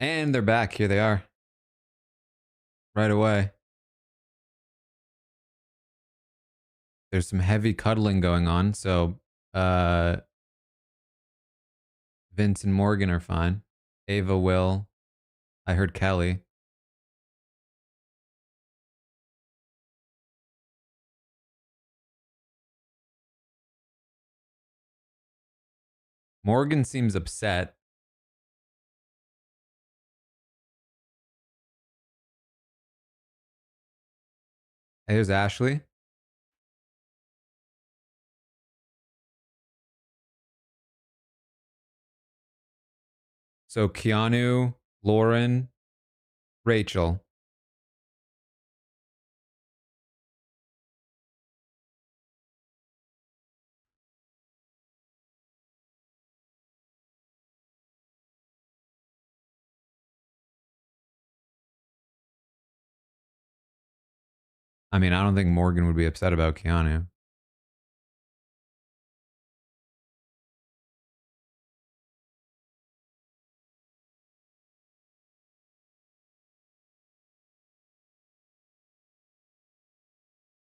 And they're back. Here they are. Right away. There's some heavy cuddling going on, so Vince and Morgan are fine. Ava will. I heard Kelly. Morgan seems upset. Hey, there's Ashley. So Keanu, Lauren, Rachel. I mean, I don't think Morgan would be upset about Keanu.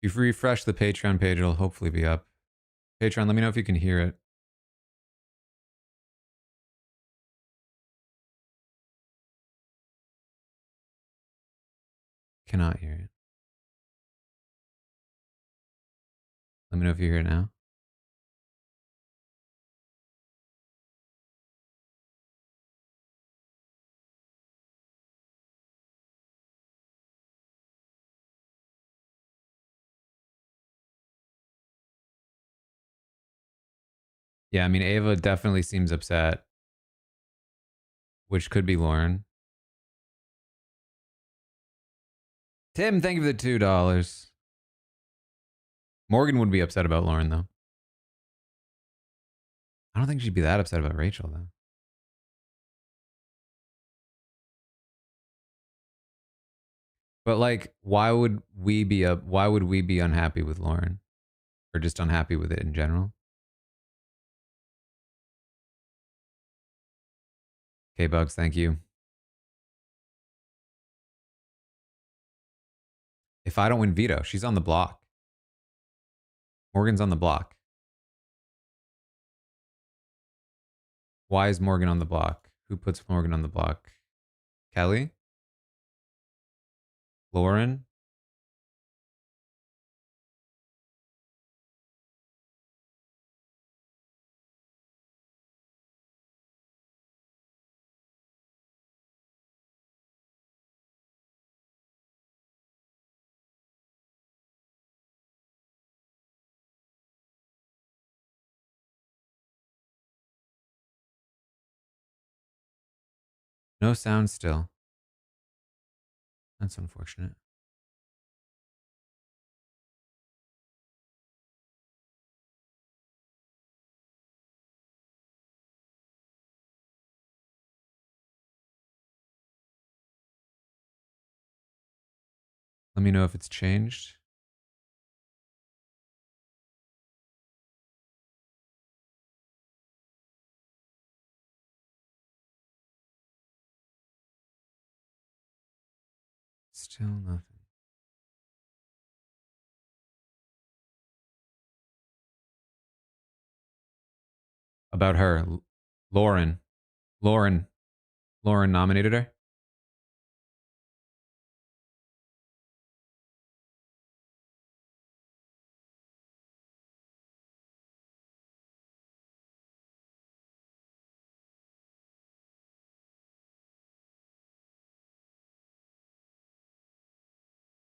If you refresh the Patreon page, it'll hopefully be up. Patreon, let me know if you can hear it. Cannot hear it. Let me know if you hear it now. Yeah, I mean, Ava definitely seems upset, which could be Lauren. Tim, thank you for the $2. Morgan would be upset about Lauren, though. I don't think she'd be that upset about Rachel, though. But like, why would we be unhappy with Lauren, or just unhappy with it in general? K Bugs, thank you. If I don't win veto, she's on the block. Morgan's on the block. Why is Morgan on the block? Who puts Morgan on the block? Kelly? Lauren? No sound still. That's unfortunate. Let me know if it's changed. Still nothing. About her. Lauren. Lauren. Lauren nominated her.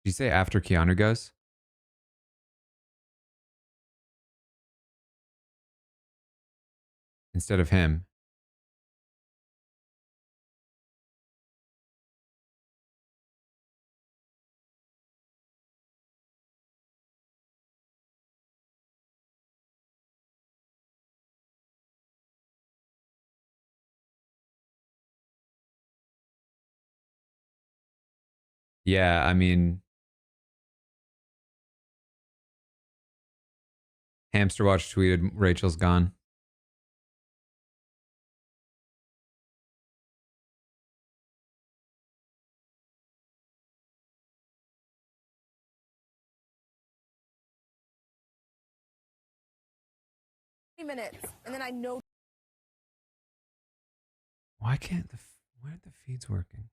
Did you say after Keanu goes? Instead of him. Yeah, I mean, Hamster Watch tweeted Rachel's gone. minutes, and then I know. Why can't why aren't the feeds working?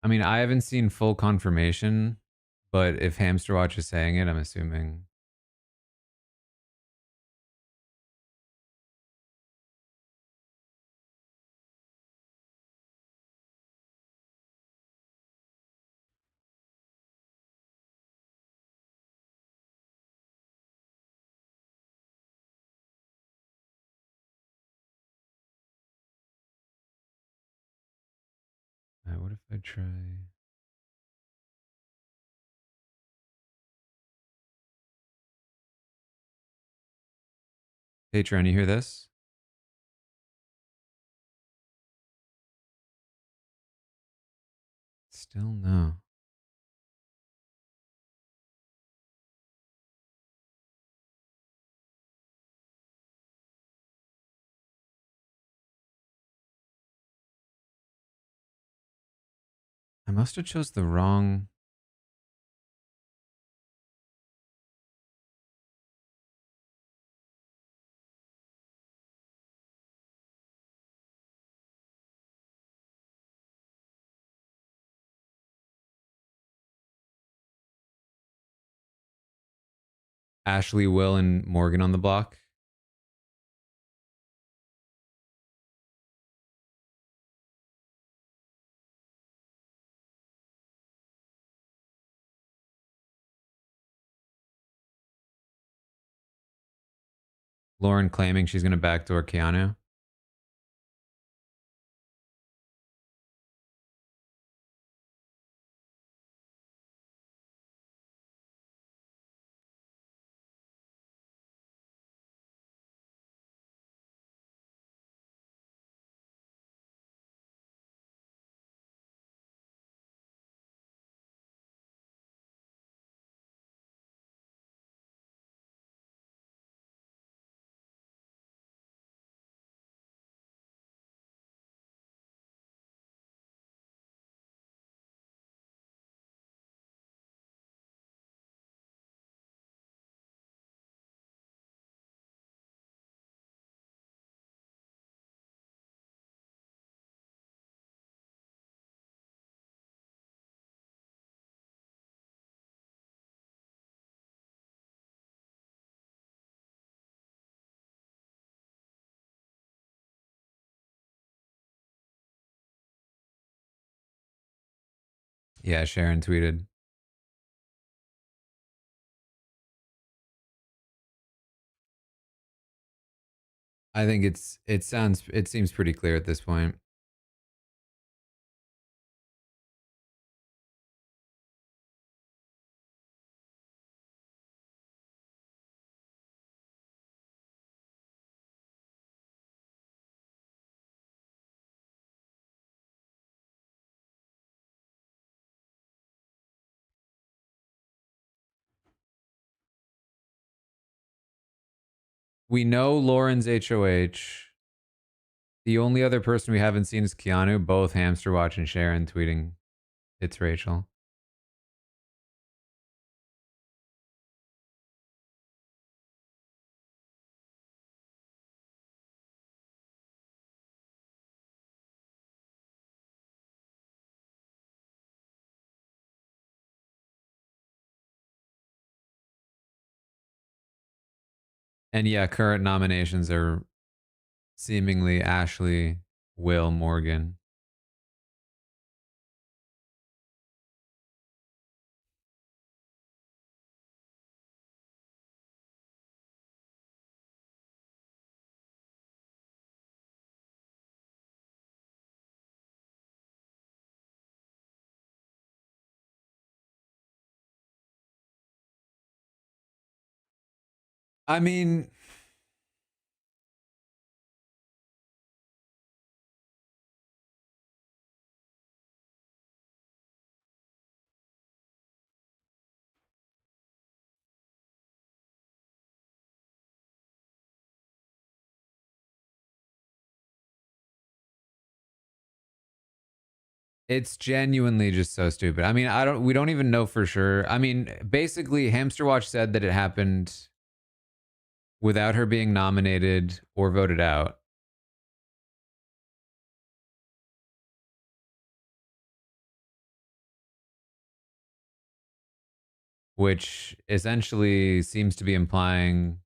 I mean, I haven't seen full confirmation, but if Hamster Watch is saying it, I'm assuming. All right, what if I try? Hey, Taran, you hear this? Still no. I must have chose the wrong. Ashley, Will, and Morgan on the block. Lauren claiming she's going to backdoor Keanu. Yeah, Sharon tweeted. I think it seems pretty clear at this point. We know Lauren's HOH. The only other person we haven't seen is Keanu. Both Hamster Watch and Sharon tweeting it's Rachel. And yeah, current nominations are seemingly Ashley, Will, Morgan. I mean, It's genuinely just so stupid. I mean, we don't even know for sure. I mean, basically, Hamster Watch said that it happened without her being nominated or voted out. Which essentially seems to be implying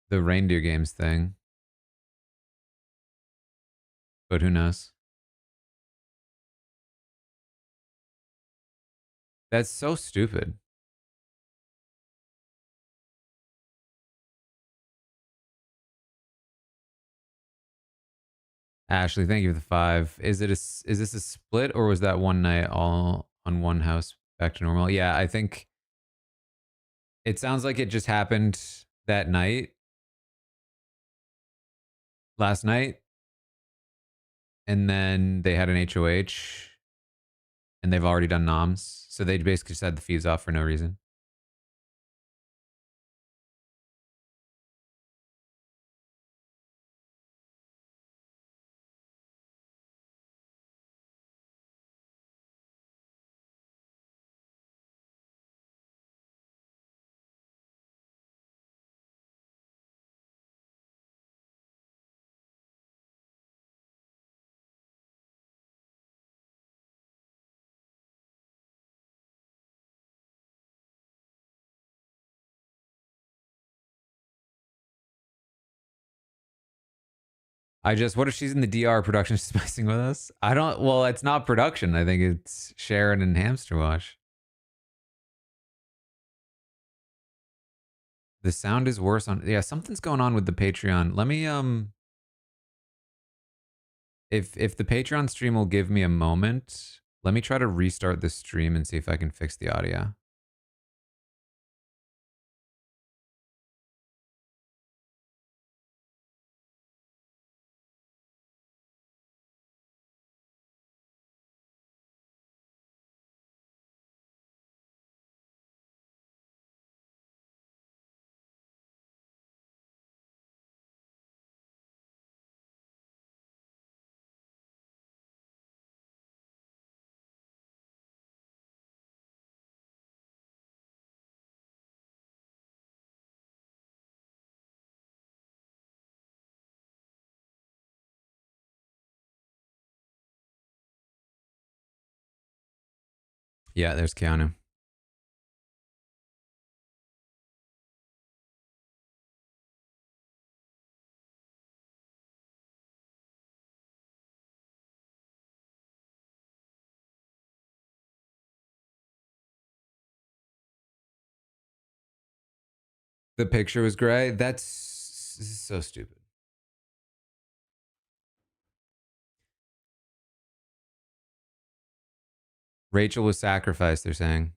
the reindeer games thing. But who knows? That's so stupid. Ashley, thank you for the 5. Is this a split or was that one night all on one house back to normal? Yeah, I think it sounds like it just happened that night, last night, and then they had an HOH and they've already done noms. So they basically just had the feeds off for no reason. What if she's in the DR production? She's messing with us? Well, it's not production. I think it's Sharon and Hamster Wash. The sound is worse on, yeah, something's going on with the Patreon. Let me, if the Patreon stream will give me a moment, let me try to restart the stream and see if I can fix the audio. Yeah, there's Keanu. The picture was gray. That's so stupid. Rachel was sacrificed, they're saying.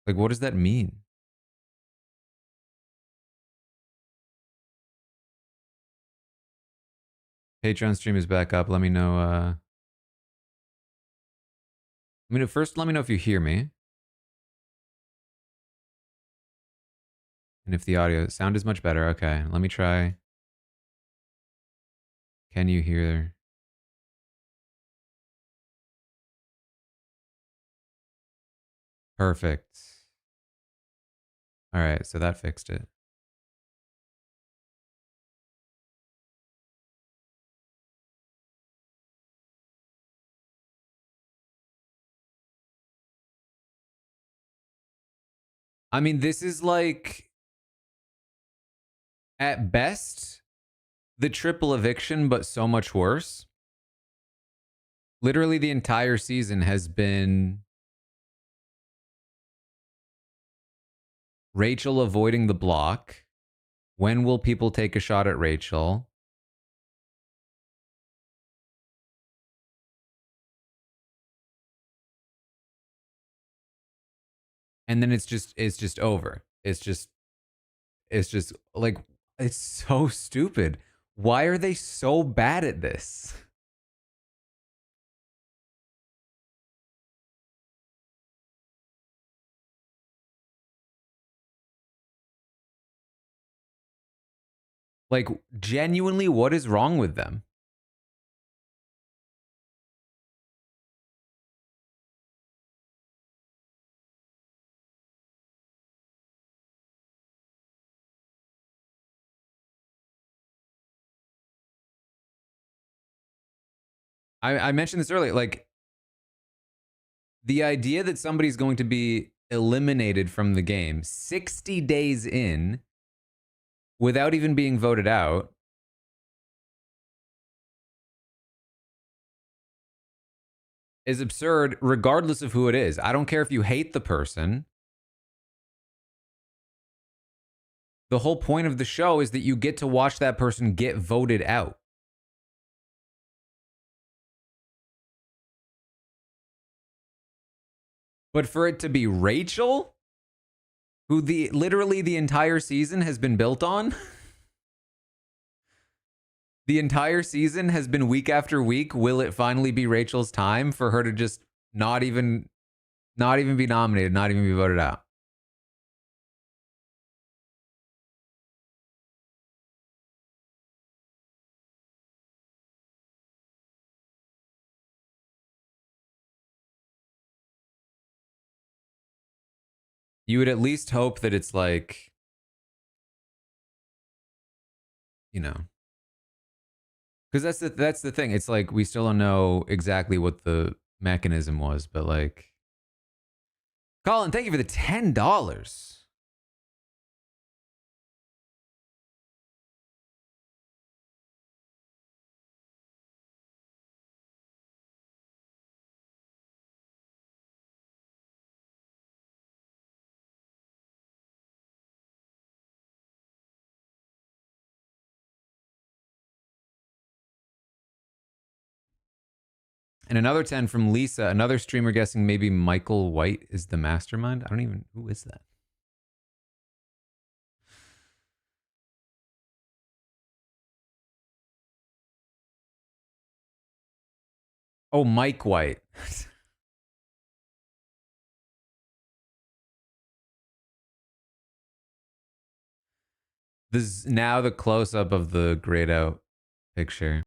Like, what does that mean? Patreon stream is back up. Let me know. First, let me know if you hear me. And if the audio sound is much better. Okay, let me try. Can you hear? Perfect. All right, so that fixed it. I mean, this is like, at best, the triple eviction, but so much worse. Literally, the entire season has been Rachel avoiding the block. When will people take a shot at Rachel? And then it's just over. It's just like, it's so stupid. Why are they so bad at this? Like, genuinely, what is wrong with them? I mentioned this earlier. Like, the idea that somebody's going to be eliminated from the game 60 days in without even being voted out is absurd, regardless of who it is. I don't care if you hate the person. The whole point of the show is that you get to watch that person get voted out. But for it to be Rachel, who literally the entire season has been built on, the entire season has been week after week. Will it finally be Rachel's time for her to just not even be nominated, not even be voted out? You would at least hope that it's like, you know, because that's the thing. It's like we still don't know exactly what the mechanism was, but like, Colin, thank you for the $10. And another 10 from Lisa, another streamer guessing maybe Michael White is the mastermind. I don't even, who is that? Oh, Mike White. This is now the close up of the grayed out picture.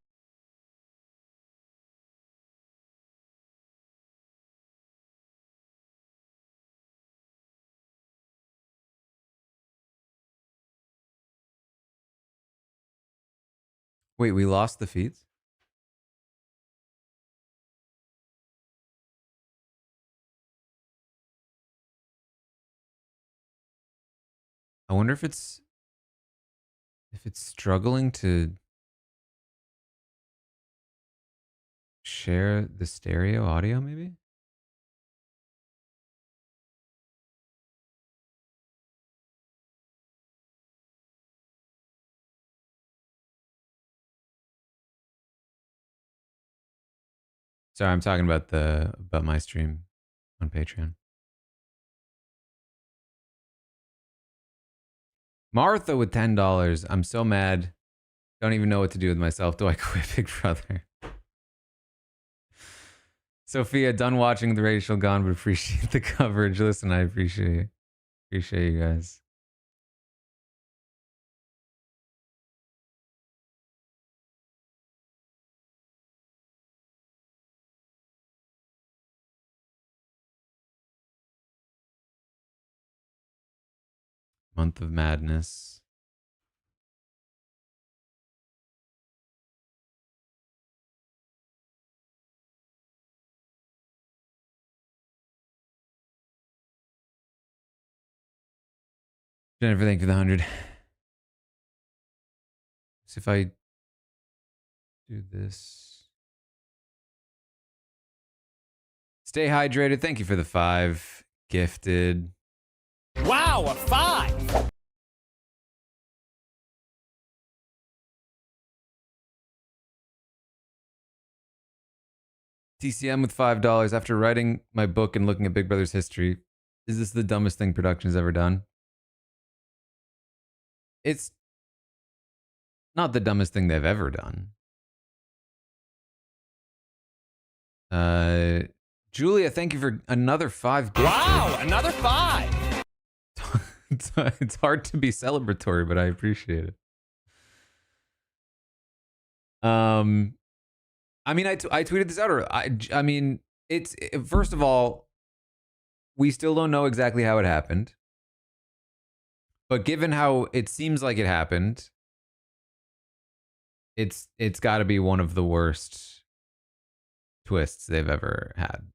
Wait, we lost the feeds? I wonder if it's struggling to share the stereo audio maybe? Sorry, I'm talking about my stream on Patreon. Martha with $10. I'm so mad. Don't even know what to do with myself. Do I quit Big Brother? Sophia, done watching the Rachel Gone, but appreciate the coverage. Listen, I appreciate you guys. Month of Madness. Jennifer, thank you for the 100. So if I do this. Stay hydrated. Thank you for the 5. Gifted. Wow, a 5! TCM with $5. After writing my book and looking at Big Brother's history, is this the dumbest thing production has ever done? It's Not the dumbest thing they've ever done. Julia, thank you for another 5 gifted. Wow, another 5. It's hard to be celebratory, but I appreciate it. I mean, I tweeted this out. I mean, first of all, we still don't know exactly how it happened. But given how it seems like it happened, it's got to be one of the worst twists they've ever had.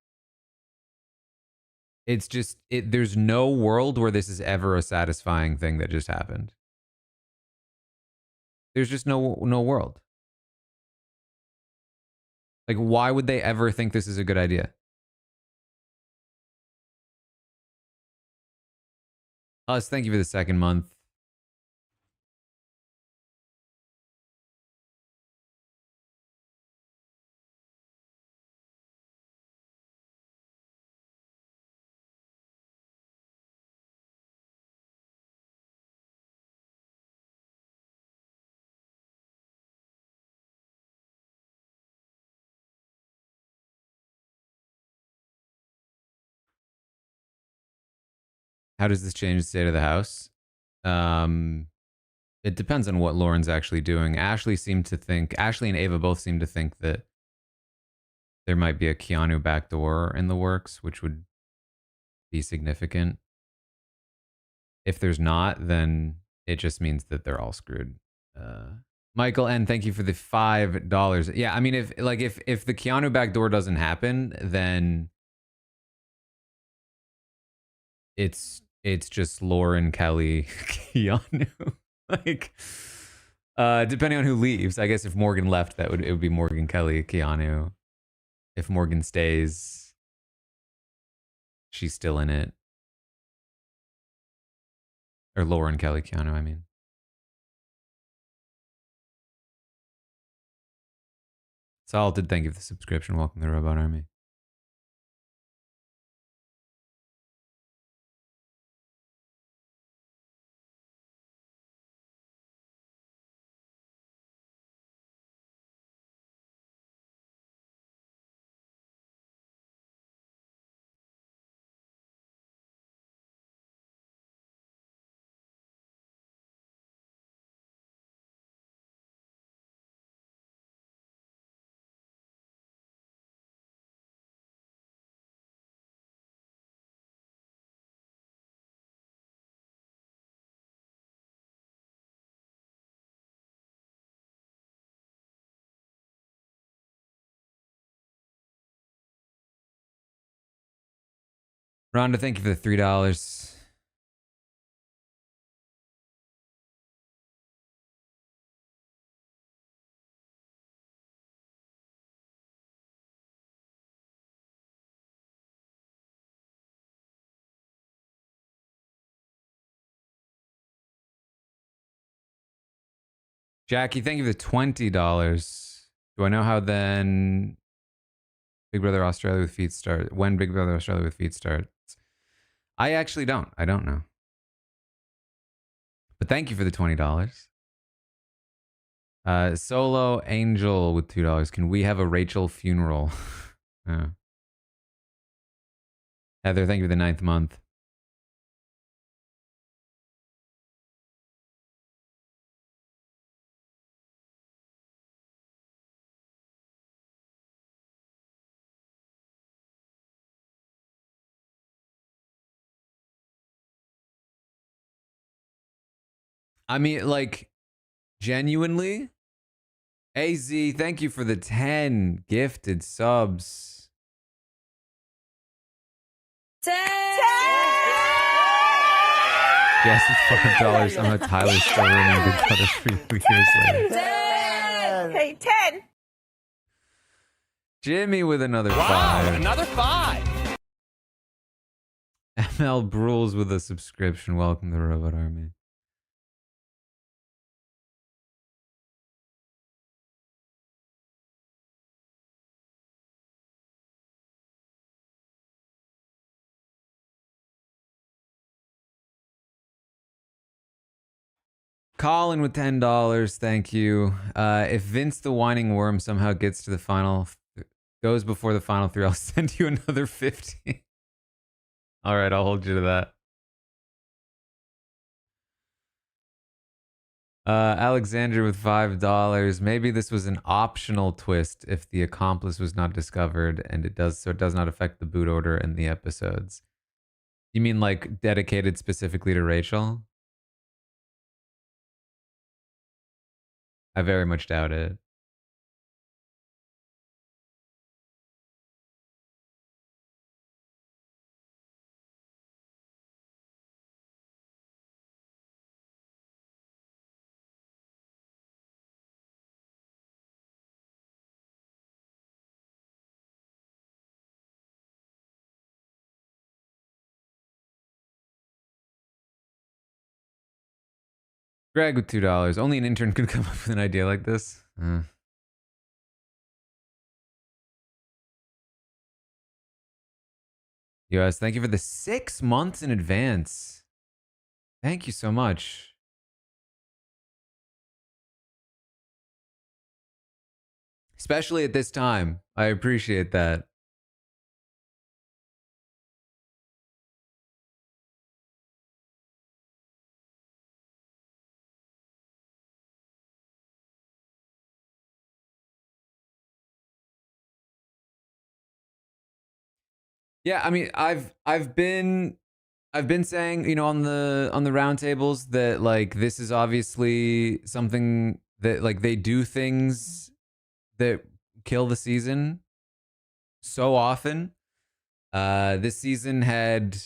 It's just there's no world where this is ever a satisfying thing that just happened. There's just no world. Like, why would they ever think this is a good idea? Us, thank you for the 2nd month. How does this change the state of the house? It depends on what Lauren's actually doing. Ashley and Ava both seem to think that there might be a Keanu backdoor in the works, which would be significant. If there's not, then it just means that they're all screwed. Michael N, thank you for the $5. Yeah, I mean, if the Keanu backdoor doesn't happen, then it's just Lauren, Kelly, Keanu. Like, depending on who leaves. I guess if Morgan left, it would be Morgan, Kelly, Keanu. If Morgan stays, she's still in it. Or Lauren, Kelly, Keanu, I mean. Salted, thank you for the subscription. Welcome to the Robot Army. Rhonda, thank you for the $3. Jackie, thank you for the $20. Do I know how then Big Brother Australia with feet start? When Big Brother Australia with feet starts? I actually don't. I don't know. But thank you for the $20. Solo Angel with $2. Can we have a Rachel funeral? Heather, thank you for the 9th month. I mean, like, genuinely, AZ, thank you for the 10 gifted subs. 10! Yes, it's $5. Somehow Tyler's still running Big Brother 3 years later. 10! Hey, 10! Jimmy with another Wow, 5. another 5. ML Brules with a subscription. Welcome to the Robot Army. Colin with $10. Thank you. If Vince the whining worm somehow gets to the final, goes before the final 3, I'll send you another 50. All right, I'll hold you to that. Alexander with $5. Maybe this was an optional twist if the accomplice was not discovered, and it does not affect the boot order in the episodes. You mean like dedicated specifically to Rachel? I very much doubt it. Greg with $2. Only an intern could come up with an idea like this. US, thank you for the 6 months in advance. Thank you so much. Especially at this time. I appreciate that. Yeah, I mean, I've been saying, you know, on the roundtables that like this is obviously something that like they do things that kill the season so often. This season had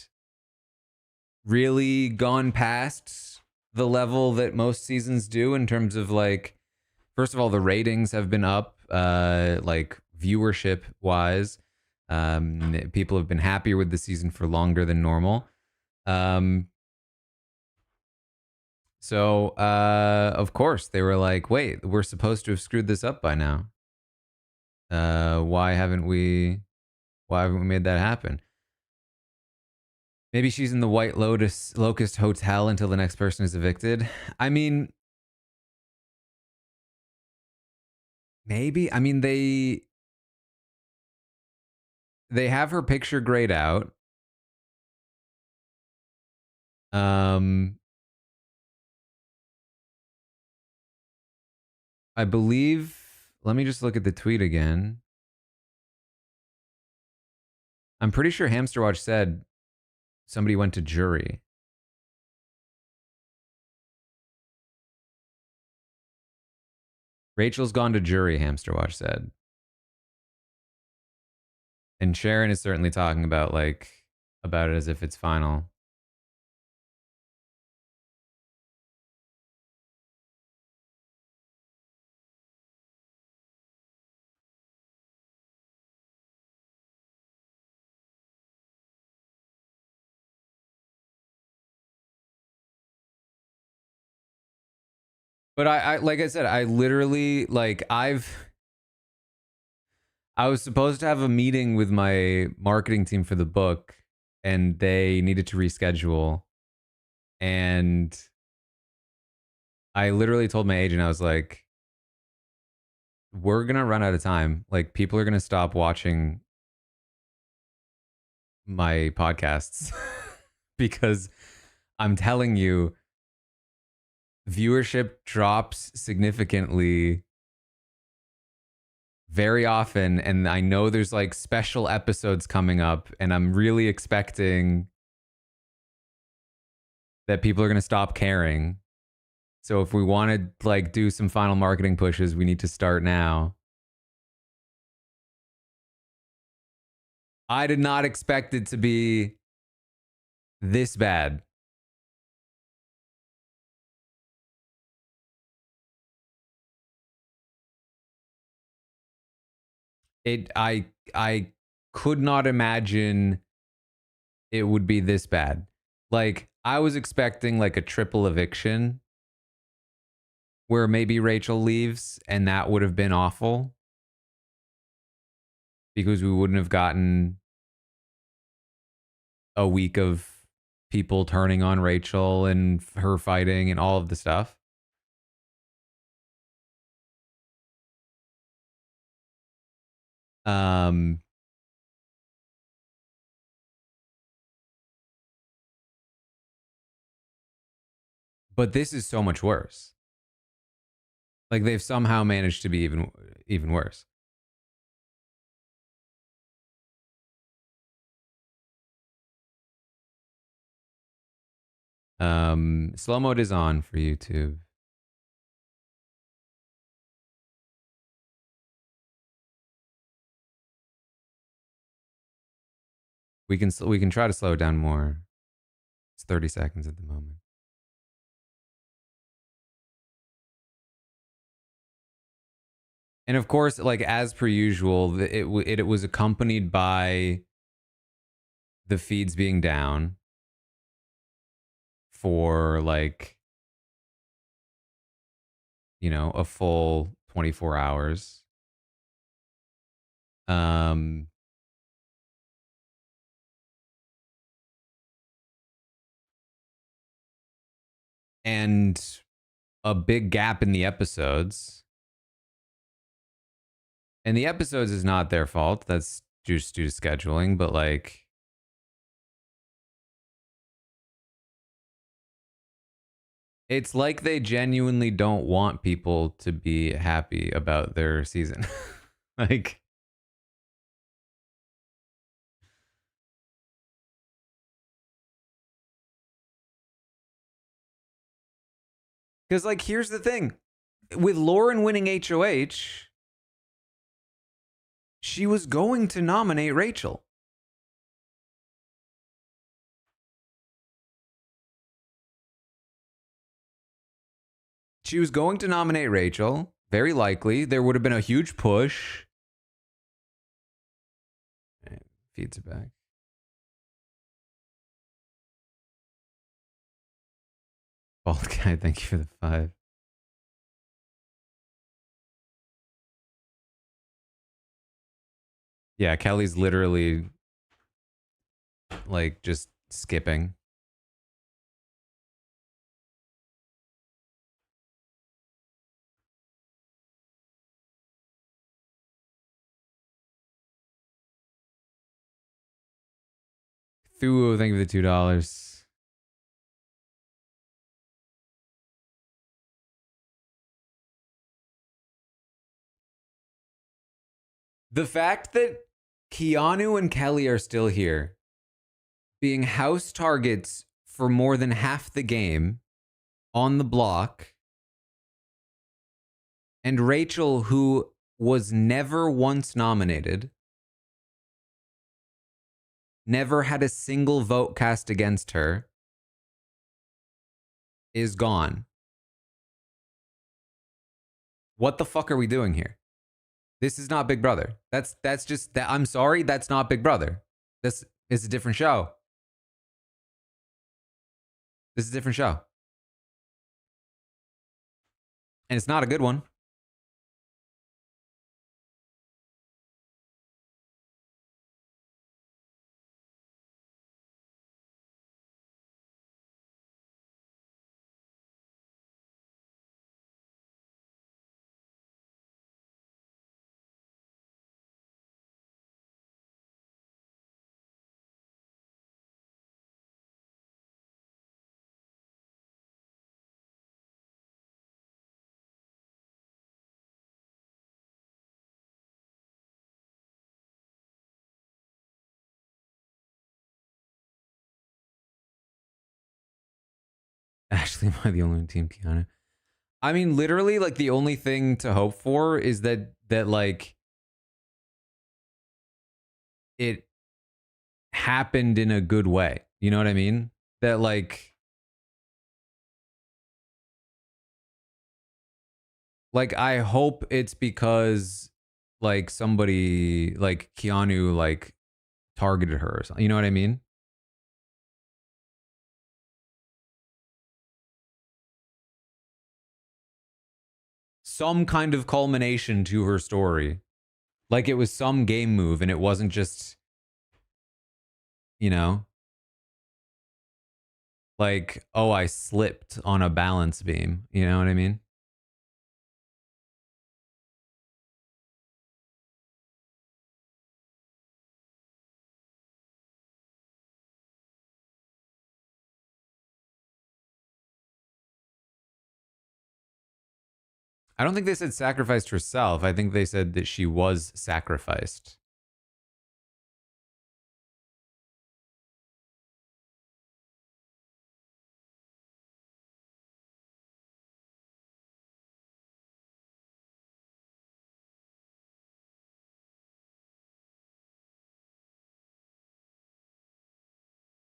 really gone past the level that most seasons do in terms of like, first of all, the ratings have been up, like viewership wise. People have been happier with the season for longer than normal. So of course they were like, wait, we're supposed to have screwed this up by now. Why haven't we made that happen? Maybe she's in the White Locust Hotel until the next person is evicted. I mean, maybe. I mean, they have her picture grayed out. I believe, let me just look at the tweet again. I'm pretty sure Hamster Watch said somebody went to jury. Rachel's gone to jury, Hamster Watch said. And Sharon is certainly talking about it as if it's final. But I like I said, I literally I was supposed to have a meeting with my marketing team for the book, and they needed to reschedule. And I literally told my agent, I was like, we're going to run out of time. Like, people are going to stop watching my podcasts because I'm telling you, viewership drops significantly very often, and I know there's like special episodes coming up, and I'm really expecting that people are going to stop caring. So if we want to like do some final marketing pushes, we need to start now. I did not expect it to be this bad. I could not imagine it would be this bad. Like, I was expecting like a triple eviction where maybe Rachel leaves, and that would have been awful because we wouldn't have gotten a week of people turning on Rachel and her fighting and all of the stuff. Um, but this is so much worse. Like they've somehow managed to be even worse. Slow mode is on for YouTube. We can try to slow it down more. It's 30 seconds at the moment. And of course, like as per usual, it was accompanied by the feeds being down for like, you know, a full 24 hours. And a big gap in the episodes. And the episodes is not their fault. That's just due to scheduling, but like it's like they genuinely don't want people to be happy about their season. Like cuz like here's the thing. With Lauren winning HOH, she was going to nominate Rachel. She was going to nominate Rachel. Very likely. There would have been a huge push. Feeds it back. Bald guy, thank you for the 5. Yeah, Kelly's literally like just skipping. Thuo, thank you for the $2. The fact that Keanu and Kelly are still here, being house targets for more than half the game on the block, and Rachel, who was never once nominated, never had a single vote cast against her, is gone. What the fuck are we doing here? This is not Big Brother. That's just that. I'm sorry, that's not Big Brother. This is a different show. This is a different show. And it's not a good one. Ashley, am I the only team Keanu? I mean, literally, like the only thing to hope for is that like it happened in a good way. You know what I mean? That like I hope it's because like somebody like Keanu like targeted her or something. You know what I mean? Some kind of culmination to her story. Like it was some game move and it wasn't just, you know, like, oh, I slipped on a balance beam. You know what I mean? I don't think they said sacrificed herself. I think they said that she was sacrificed.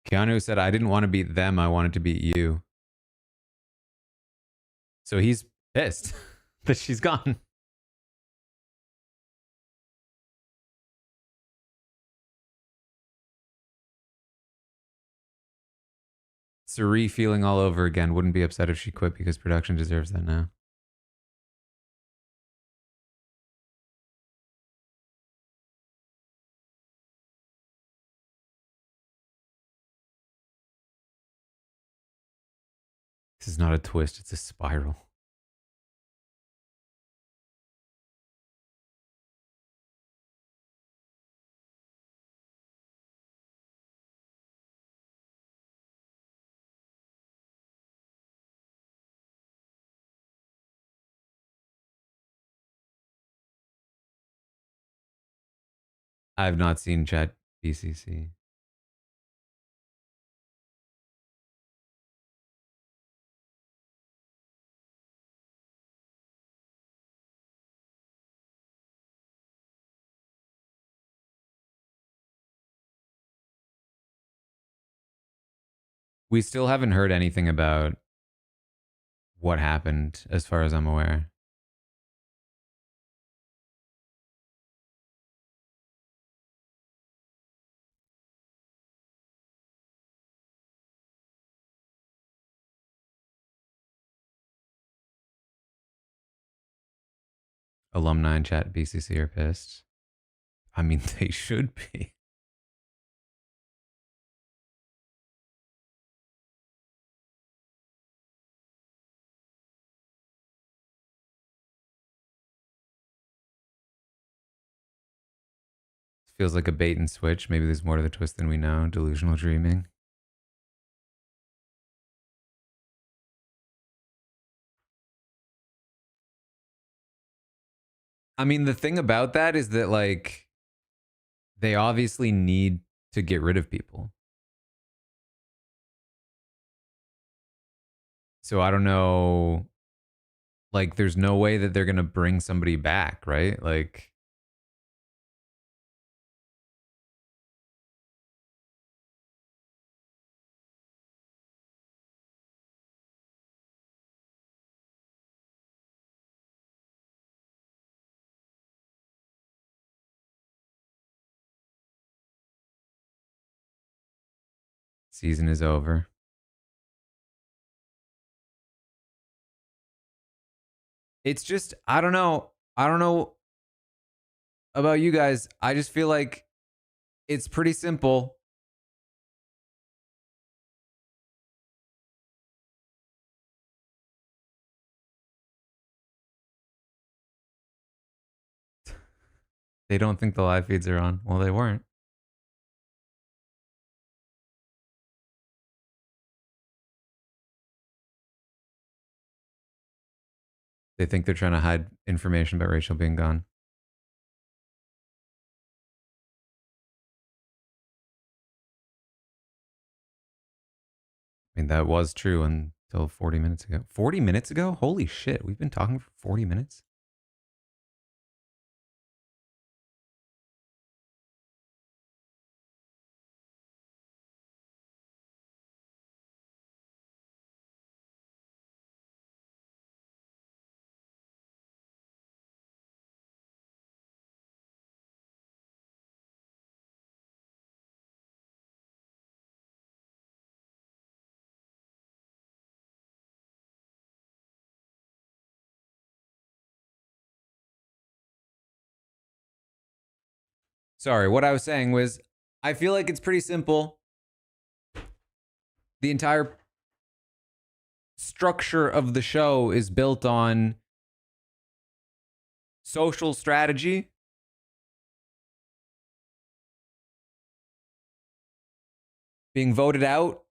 Keanu said, I didn't want to beat them. I wanted to beat you. So he's pissed that she's gone. Suri feeling all over again. Wouldn't be upset if she quit because production deserves that now. This is not a twist, it's a spiral. I have not seen Chat BCC. We still haven't heard anything about what happened, as far as I'm aware. Alumni in Chat BCC are pissed. I mean, they should be. Feels like a bait and switch. Maybe there's more to the twist than we know. Delusional dreaming. I mean, the thing about that is that, like, they obviously need to get rid of people. So I don't know. Like, there's no way that they're going to bring somebody back, right? Like, season is over. It's just, I don't know. I don't know about you guys. I just feel like it's pretty simple. They don't think the live feeds are on. Well, they weren't. They think they're trying to hide information about Rachel being gone. I mean, that was true until 40 minutes ago. 40 minutes ago? Holy shit. We've been talking for 40 minutes? Sorry, what I was saying was, I feel like it's pretty simple. The entire structure of the show is built on social strategy, being voted out,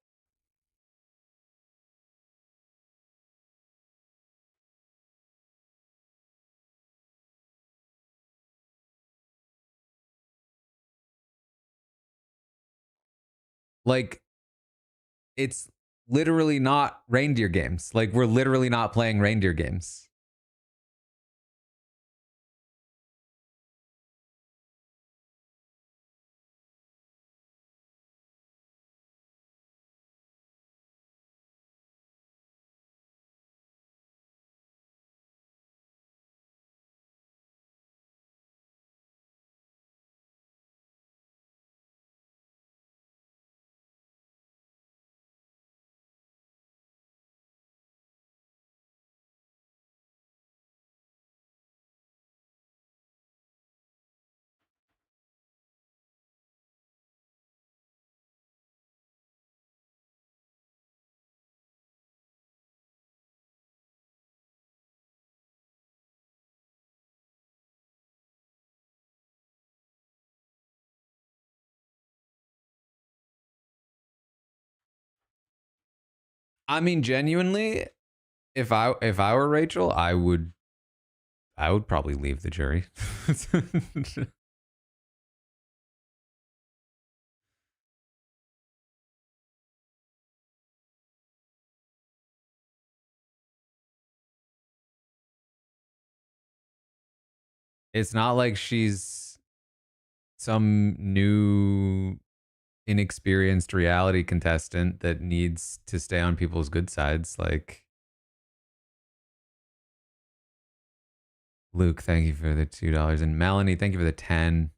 Like, it's literally not reindeer games. Like, we're literally not playing reindeer games. I mean, genuinely, if I were Rachel, I would probably leave the jury. It's not like she's some new inexperienced reality contestant that needs to stay on people's good sides. Like, Luke, thank you for the $2. And Melanie, thank you for the 10.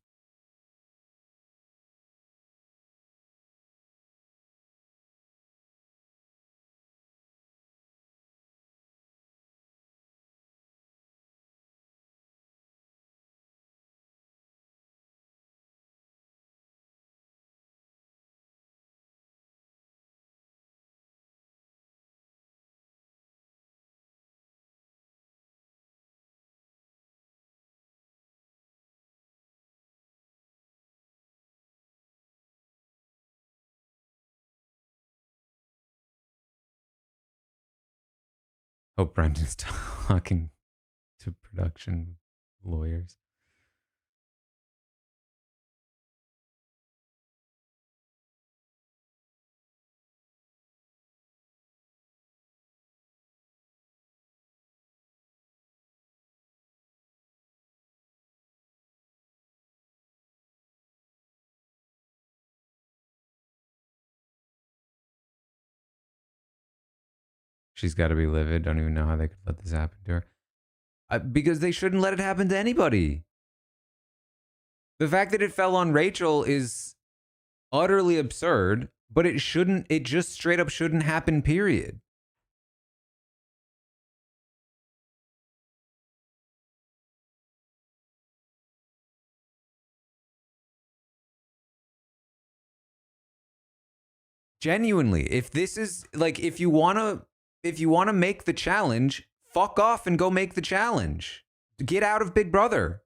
Hope Brendan's talking to production lawyers. She's got to be livid. Don't even know how they could let this happen to her. Because they shouldn't let it happen to anybody. The fact that it fell on Rachel is utterly absurd, but it shouldn't, it just straight up shouldn't happen, period. Genuinely, if this is like, if you want to make the challenge, fuck off and go make the challenge. Get out of Big Brother.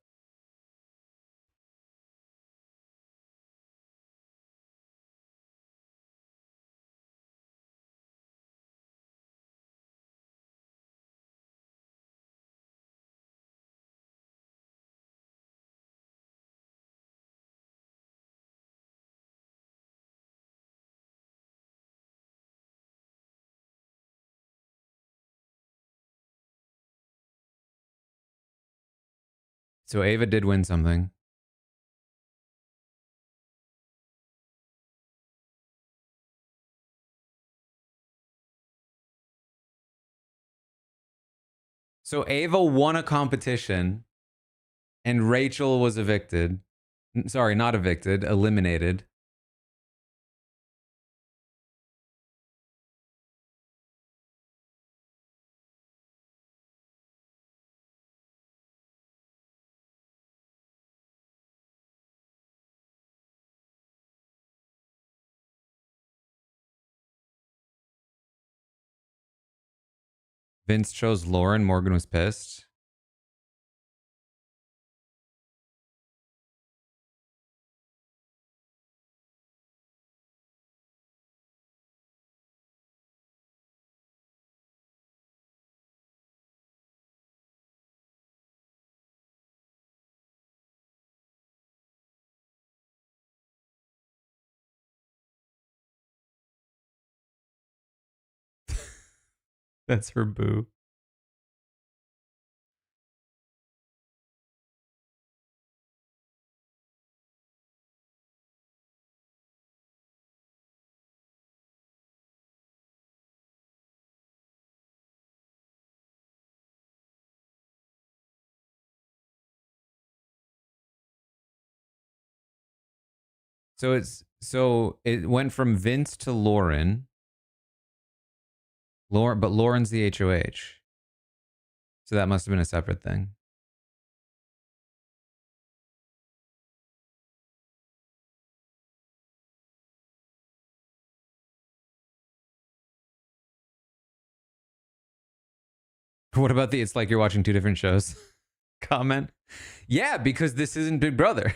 So Ava did win something. So Ava won a competition and Rachel was evicted. Sorry, not evicted, eliminated. Vince chose Lauren. Morgan was pissed. That's her boo. So it went from Vince to Lauren. But Lauren's the HOH. So that must have been a separate thing. What about the it's like you're watching two different shows comment? Yeah, because this isn't Big Brother.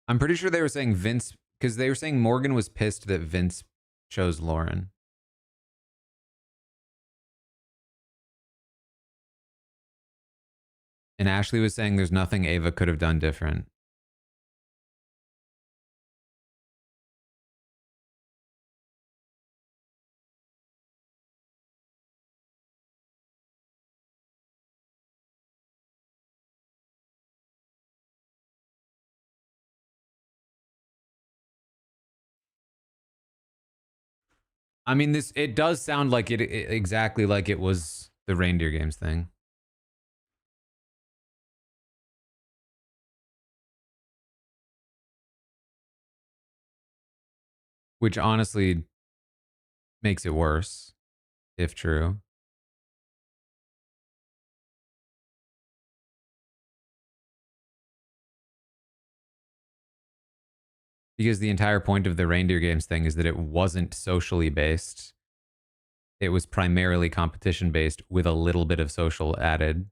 I'm pretty sure they were saying Vince because they were saying Morgan was pissed that Vince chose Lauren. And Ashley was saying there's nothing Ava could have done different. I mean, it does sound like it exactly like it was the reindeer games thing. Which honestly makes it worse, if true. Because the entire point of the reindeer games thing is that it wasn't socially based. It was primarily competition based with a little bit of social added.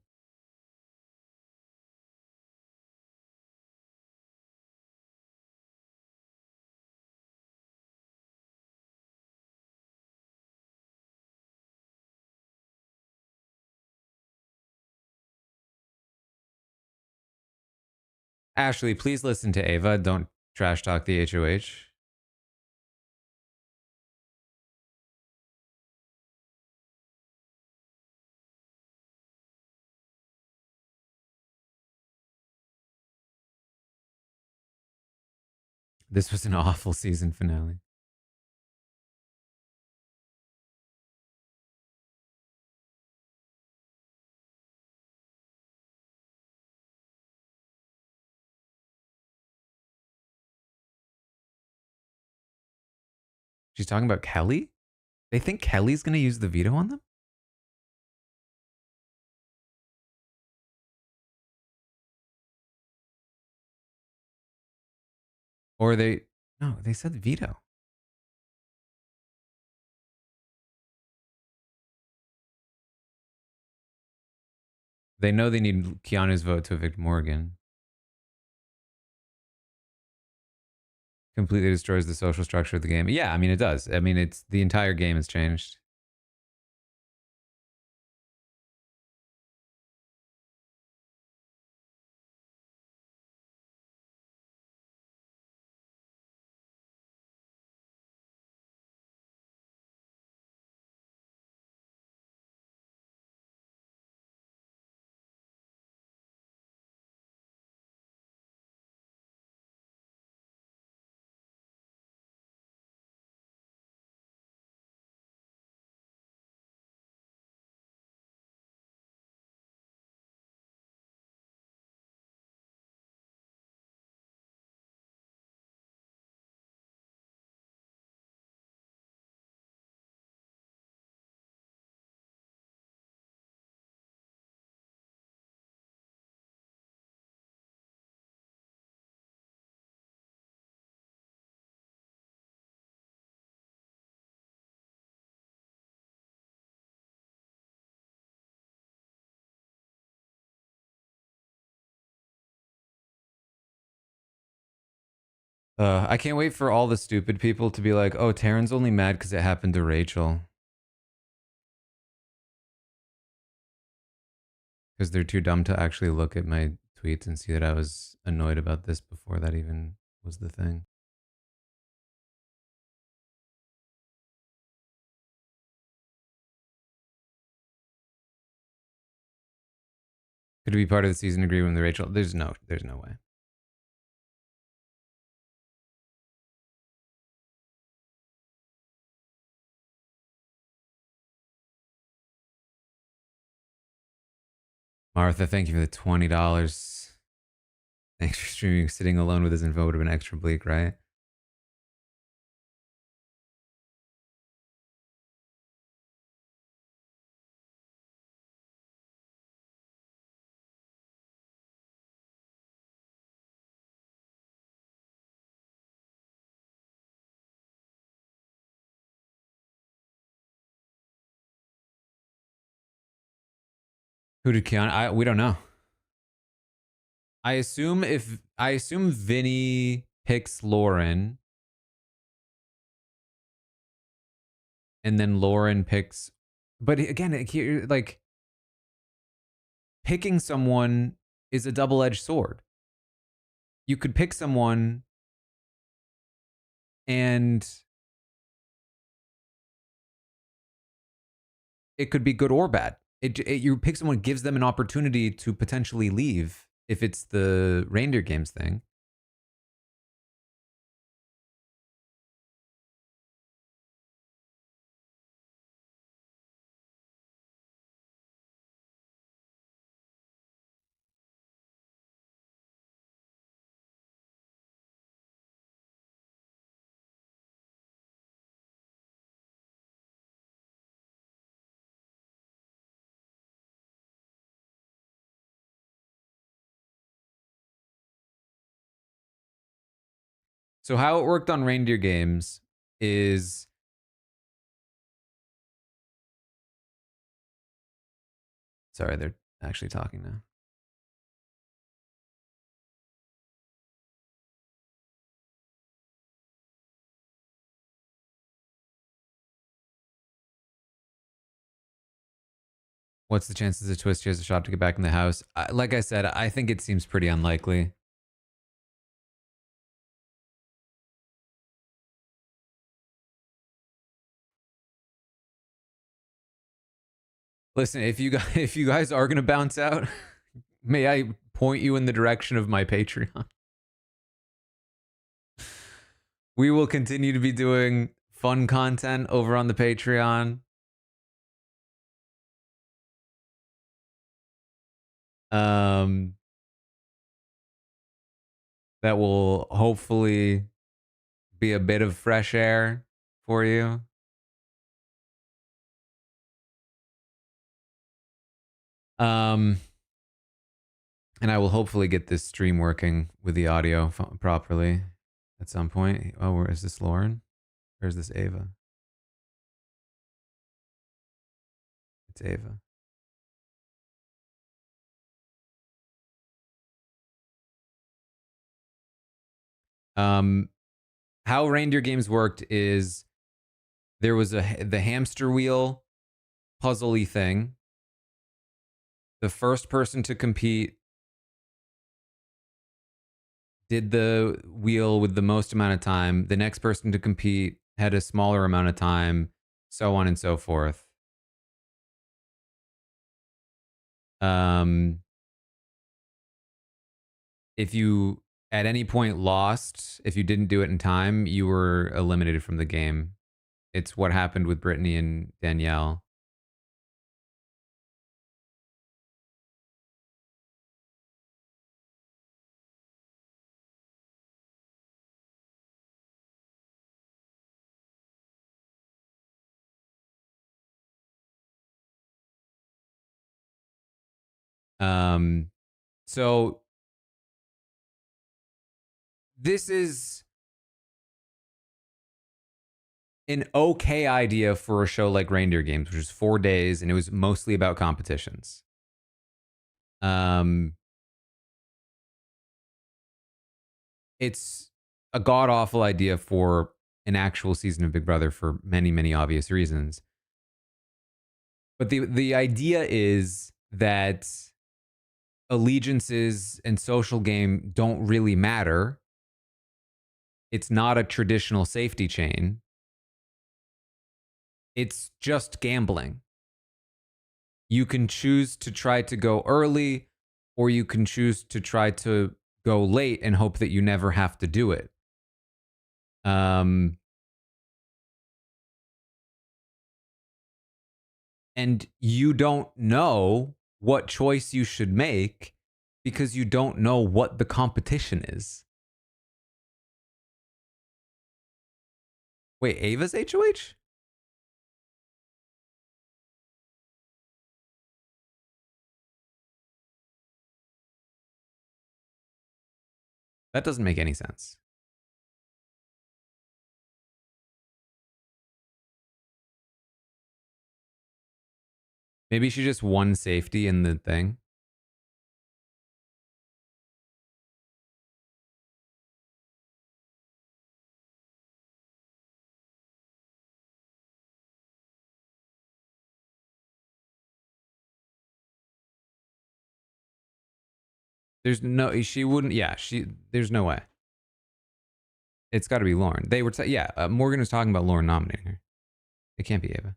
Ashley, please listen to Ava. Don't trash talk the HOH. This was an awful season finale. She's talking about Kelly? They think Kelly's going to use the veto on them? Or no, they said veto. They know they need Keanu's vote to evict Morgan. Completely destroys the social structure of the game. Yeah, I mean, it does. I mean, it's the entire game has changed. I can't wait for all the stupid people to be like, oh, Taran's only mad because it happened to Rachel. Because they're too dumb to actually look at my tweets and see that I was annoyed about this before that even was the thing. Could it be part of the season agreement with Rachel? There's no way. Martha, thank you for the $20. Thanks for streaming. Sitting alone with his info would have been extra bleak, right? Who did Keanu? We don't know. I assume Vinny picks Lauren, and then Lauren picks. But again, like picking someone is a double-edged sword. You could pick someone, and it could be good or bad. You pick someone, gives them an opportunity to potentially leave if it's the reindeer games thing. So how it worked on reindeer games is sorry, they're actually talking now. What's the chances that Twist has a shot to get back in the house? Like I said, I think it seems pretty unlikely. Listen, if you guys are gonna bounce out, may I point you in the direction of my Patreon? We will continue to be doing fun content over on the Patreon. That will hopefully be a bit of fresh air for you. And I will hopefully get this stream working with the audio properly at some point. Oh, where is this Lauren? Or is this Ava? It's Ava. How reindeer games worked is there was the hamster wheel puzzly thing. The first person to compete did the wheel with the most amount of time. The next person to compete had a smaller amount of time, so on and so forth. If you at any point lost, if you didn't do it in time, you were eliminated from the game. It's what happened with Brittany and Danielle. So this is an okay idea for a show like Reindeer Games, which was 4 days and it was mostly about competitions. It's a god awful idea for an actual season of Big Brother for many, many obvious reasons. But the idea is that allegiances and social game don't really matter. It's not a traditional safety chain. It's just gambling. You can choose to try to go early, or you can choose to try to go late and hope that you never have to do it. And you don't know what choice you should make because you don't know what the competition is. Wait, Ava's HOH? That doesn't make any sense. Maybe she just won safety in the thing. There's no, she wouldn't, yeah, there's no way. It's got to be Lauren. They were, Morgan was talking about Lauren nominating her. It can't be Ava.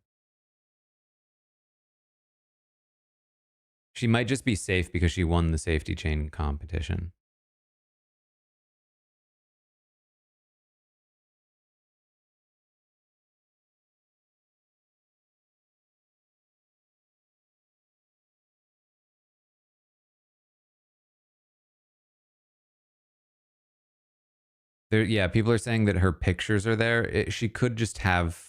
She might just be safe because she won the safety chain competition. Yeah, people are saying that her pictures are there. She could just have,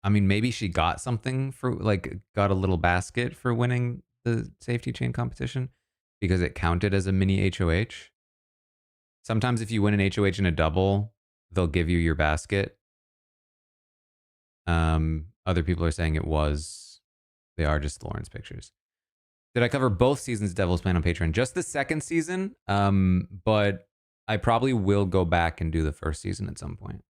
I mean, maybe she got something for, like, got a little basket for winning the safety chain competition because it counted as a mini HOH. Sometimes if you win an HOH in a double, they'll give you your basket. Other people are saying they are just Lauren's pictures. Did I cover both seasons of Devil's Plan on Patreon? Just the second season, but I probably will go back and do the first season at some point.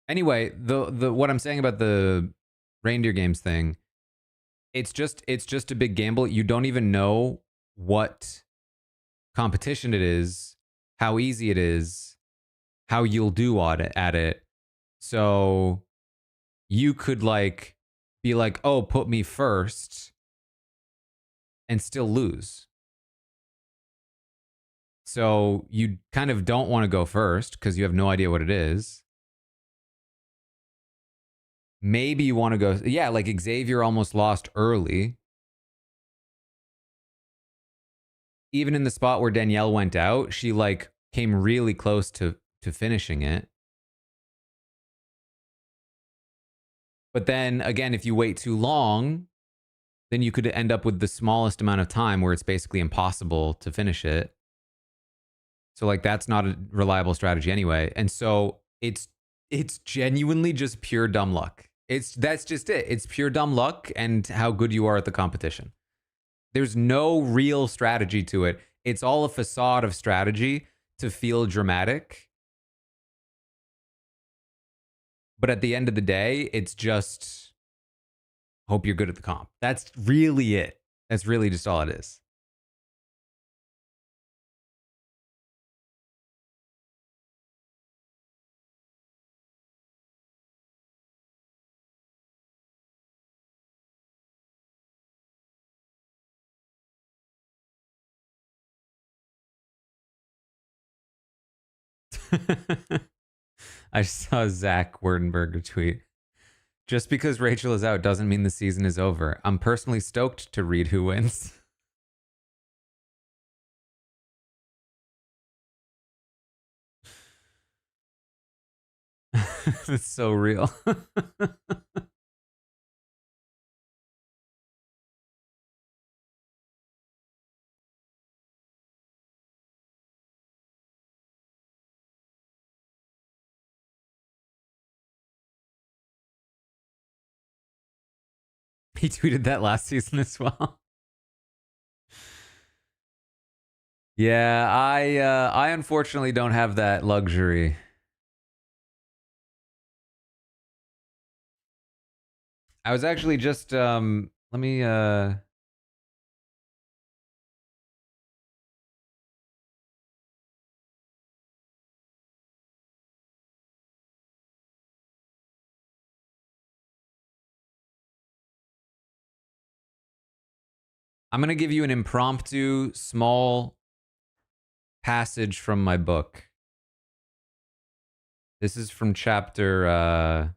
Anyway, the what I'm saying about the reindeer games thing, it's just a big gamble. You don't even know what competition it is, how easy it is, how you'll do at it. So you could like be like, "Oh, put me first," and still lose. So you kind of don't want to go first because you have no idea what it is. Maybe you want to go, yeah, like Xavier almost lost early. Even in the spot where Danielle went out, she like came really close to finishing it. But then again, if you wait too long, then you could end up with the smallest amount of time where it's basically impossible to finish it. So like that's not a reliable strategy anyway. And so it's genuinely just pure dumb luck. That's just it. It's pure dumb luck and how good you are at the competition. There's no real strategy to it. It's all a facade of strategy to feel dramatic. But at the end of the day, it's just hope you're good at the comp. That's really it. That's really just all it is. I saw Zach Werdenberger tweet. Just because Rachel is out doesn't mean the season is over. I'm personally stoked to read who wins. It's so real. He tweeted that last season as well. Yeah, I unfortunately don't have that luxury. I was actually just let me I'm going to give you an impromptu small passage from my book. This is from chapter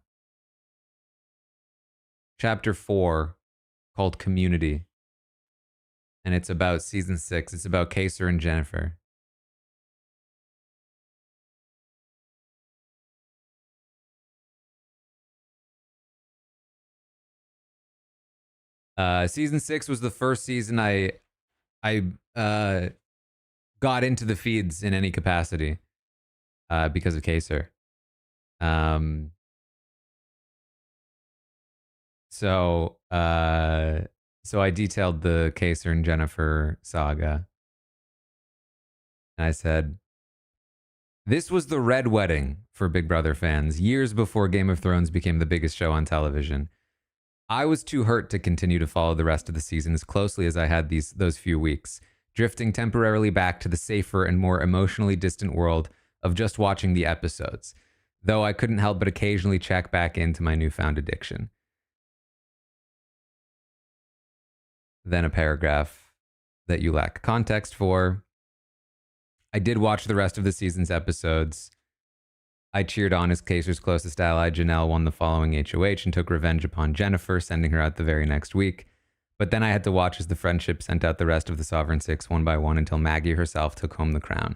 4 called Community. And it's about season 6. It's about Kaser and Jennifer. Season 6 was the first season I got into the feeds in any capacity because of Kaser. So I detailed the Kaser and Jennifer saga. And I said, this was the red wedding for Big Brother fans, years before Game of Thrones became the biggest show on television. I was too hurt to continue to follow the rest of the season as closely as I had those few weeks, drifting temporarily back to the safer and more emotionally distant world of just watching the episodes, though I couldn't help but occasionally check back into my newfound addiction. Then a paragraph that you lack context for. I did watch the rest of the season's episodes. I cheered on as Kaser's closest ally, Janelle, won the following HOH and took revenge upon Jennifer, sending her out the very next week. But then I had to watch as the friendship sent out the rest of the Sovereign Six one by one until Maggie herself took home the crown.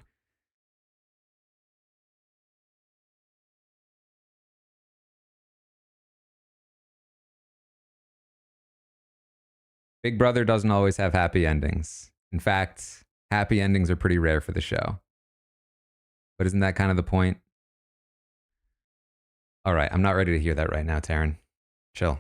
Big Brother doesn't always have happy endings. In fact, happy endings are pretty rare for the show. But isn't that kind of the point? All right, I'm not ready to hear that right now, Taran. Chill.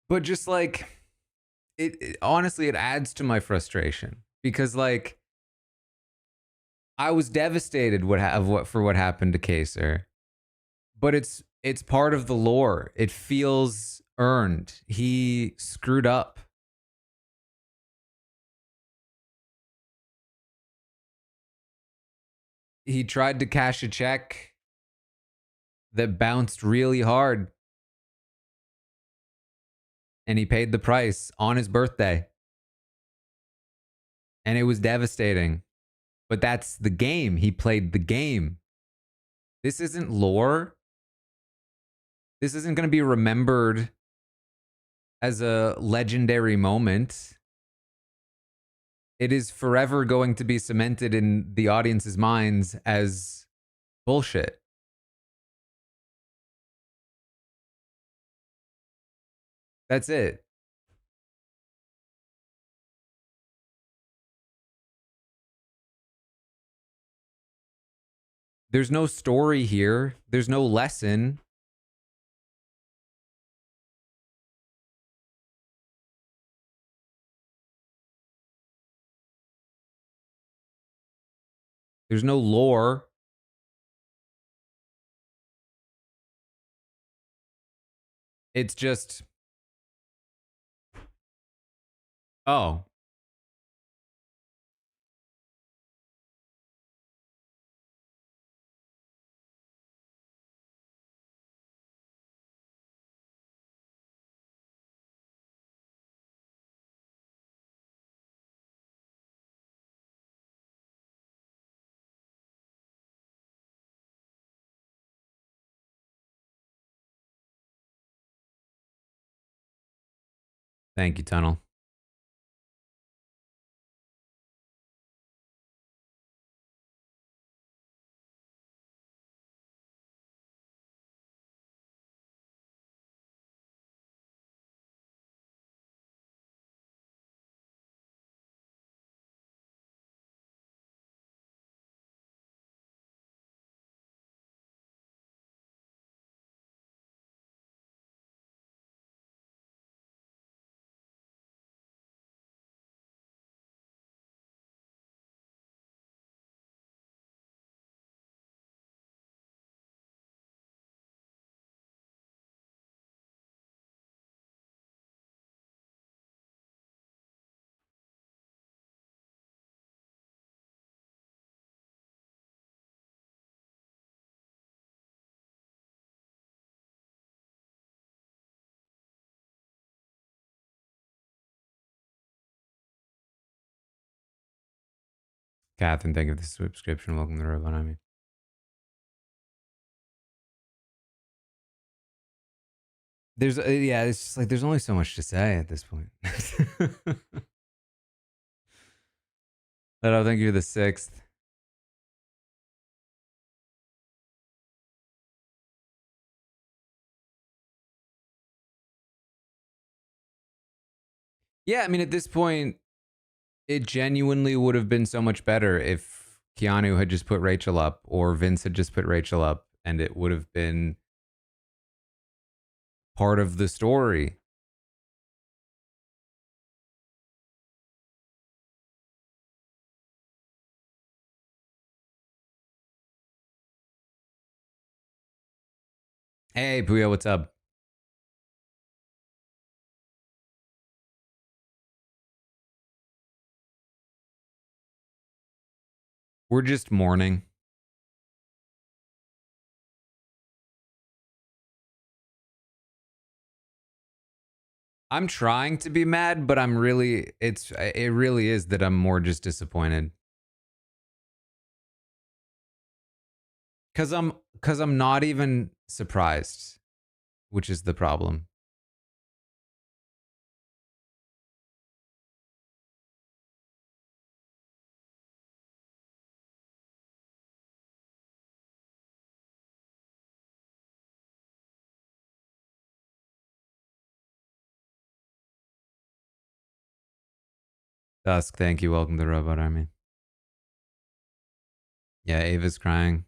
But just like it honestly, it adds to my frustration because like I was devastated for what happened to Kaser, but it's part of the lore. It feels earned. He screwed up. He tried to cash a check that bounced really hard, and he paid the price on his birthday. And it was devastating. But that's the game. He played the game. This isn't lore. This isn't going to be remembered as a legendary moment. It is forever going to be cemented in the audience's minds as bullshit. That's it. There's no story here. There's no lesson. There's no lore. It's just, oh, Thank you, Tunnel. Catherine, thank you for the subscription. Welcome to the Robot. I mean, there's yeah, it's just like there's only so much to say at this point. But I think you're the sixth. Yeah, I mean, at this point, it genuinely would have been so much better if Keanu had just put Rachel up or Vince had just put Rachel up, and it would have been part of the story. Hey, Puyo, what's up? We're just mourning. I'm trying to be mad, but I'm really it really is that I'm more just disappointed. Cuz I'm not even surprised, which is the problem. Dusk, thank you. Welcome to the Robot Army. Yeah, Ava's crying.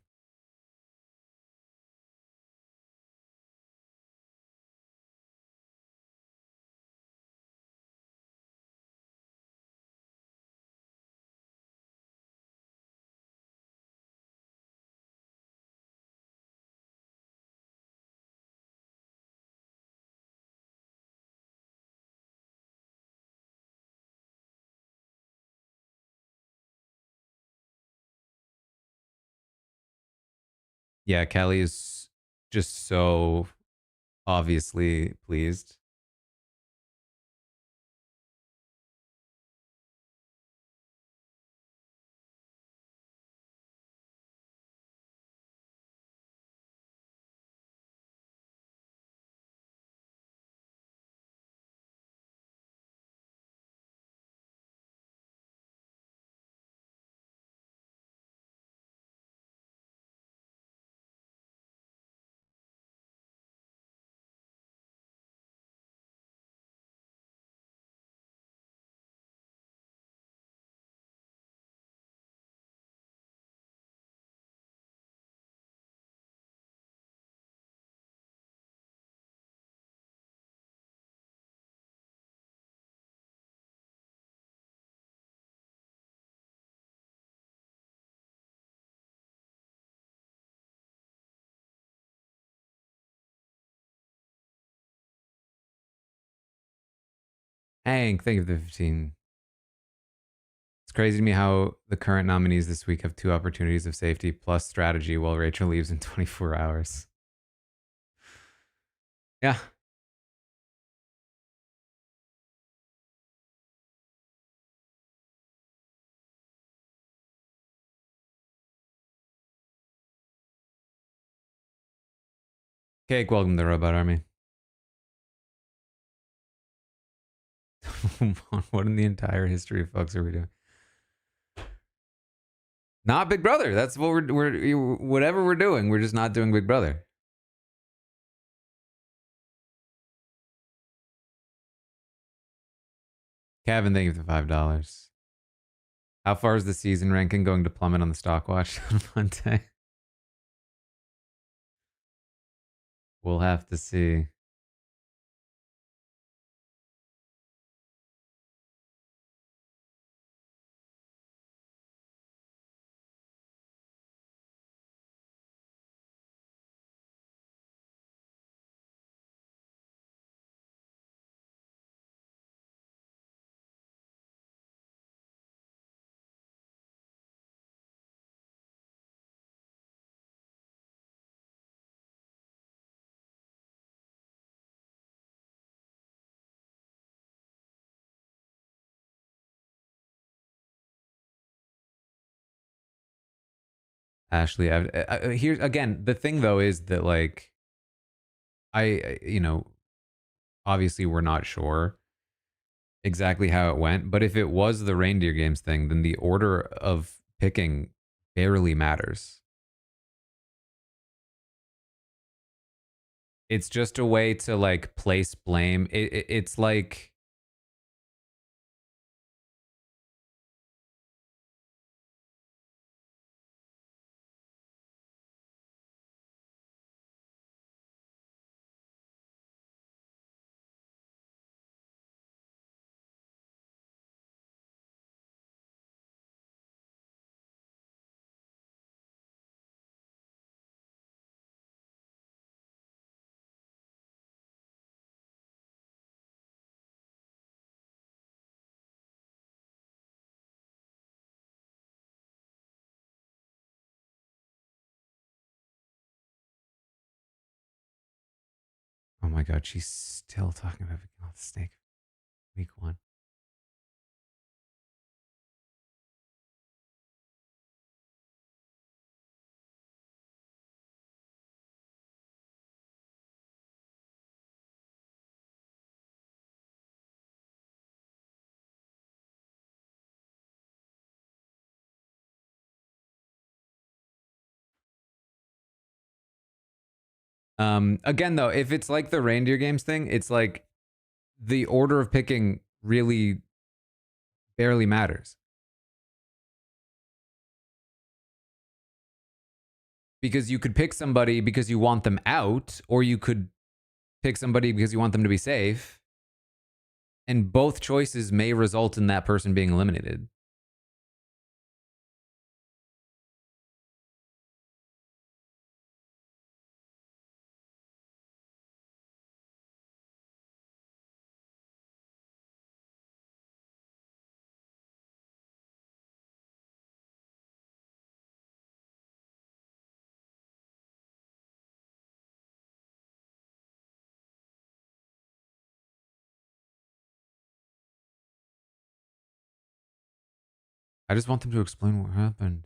Yeah, Kelly is just so obviously pleased. Hank, thank you for the 15. It's crazy to me how the current nominees this week have 2 opportunities of safety plus strategy while Rachel leaves in 24 hours. Yeah. Cake, welcome to the Robot Army. What in the entire history of fucks are we doing? Not Big Brother. That's what we're whatever we're doing. We're just not doing Big Brother. Kevin, thank you for $5. How far is the season ranking going to plummet on the stock watch on Monday? We'll have to see. Ashley, here's again the thing though is that like you know, obviously we're not sure exactly how it went, but if it was the reindeer games thing, then the order of picking barely matters. It's just a way to like place blame. It's like oh my god, she's still talking about picking off the snake. Week 1. Again though, if it's like the reindeer games thing, it's like the order of picking really barely matters. Because you could pick somebody because you want them out, or you could pick somebody because you want them to be safe. And both choices may result in that person being eliminated. I just want them to explain what happened.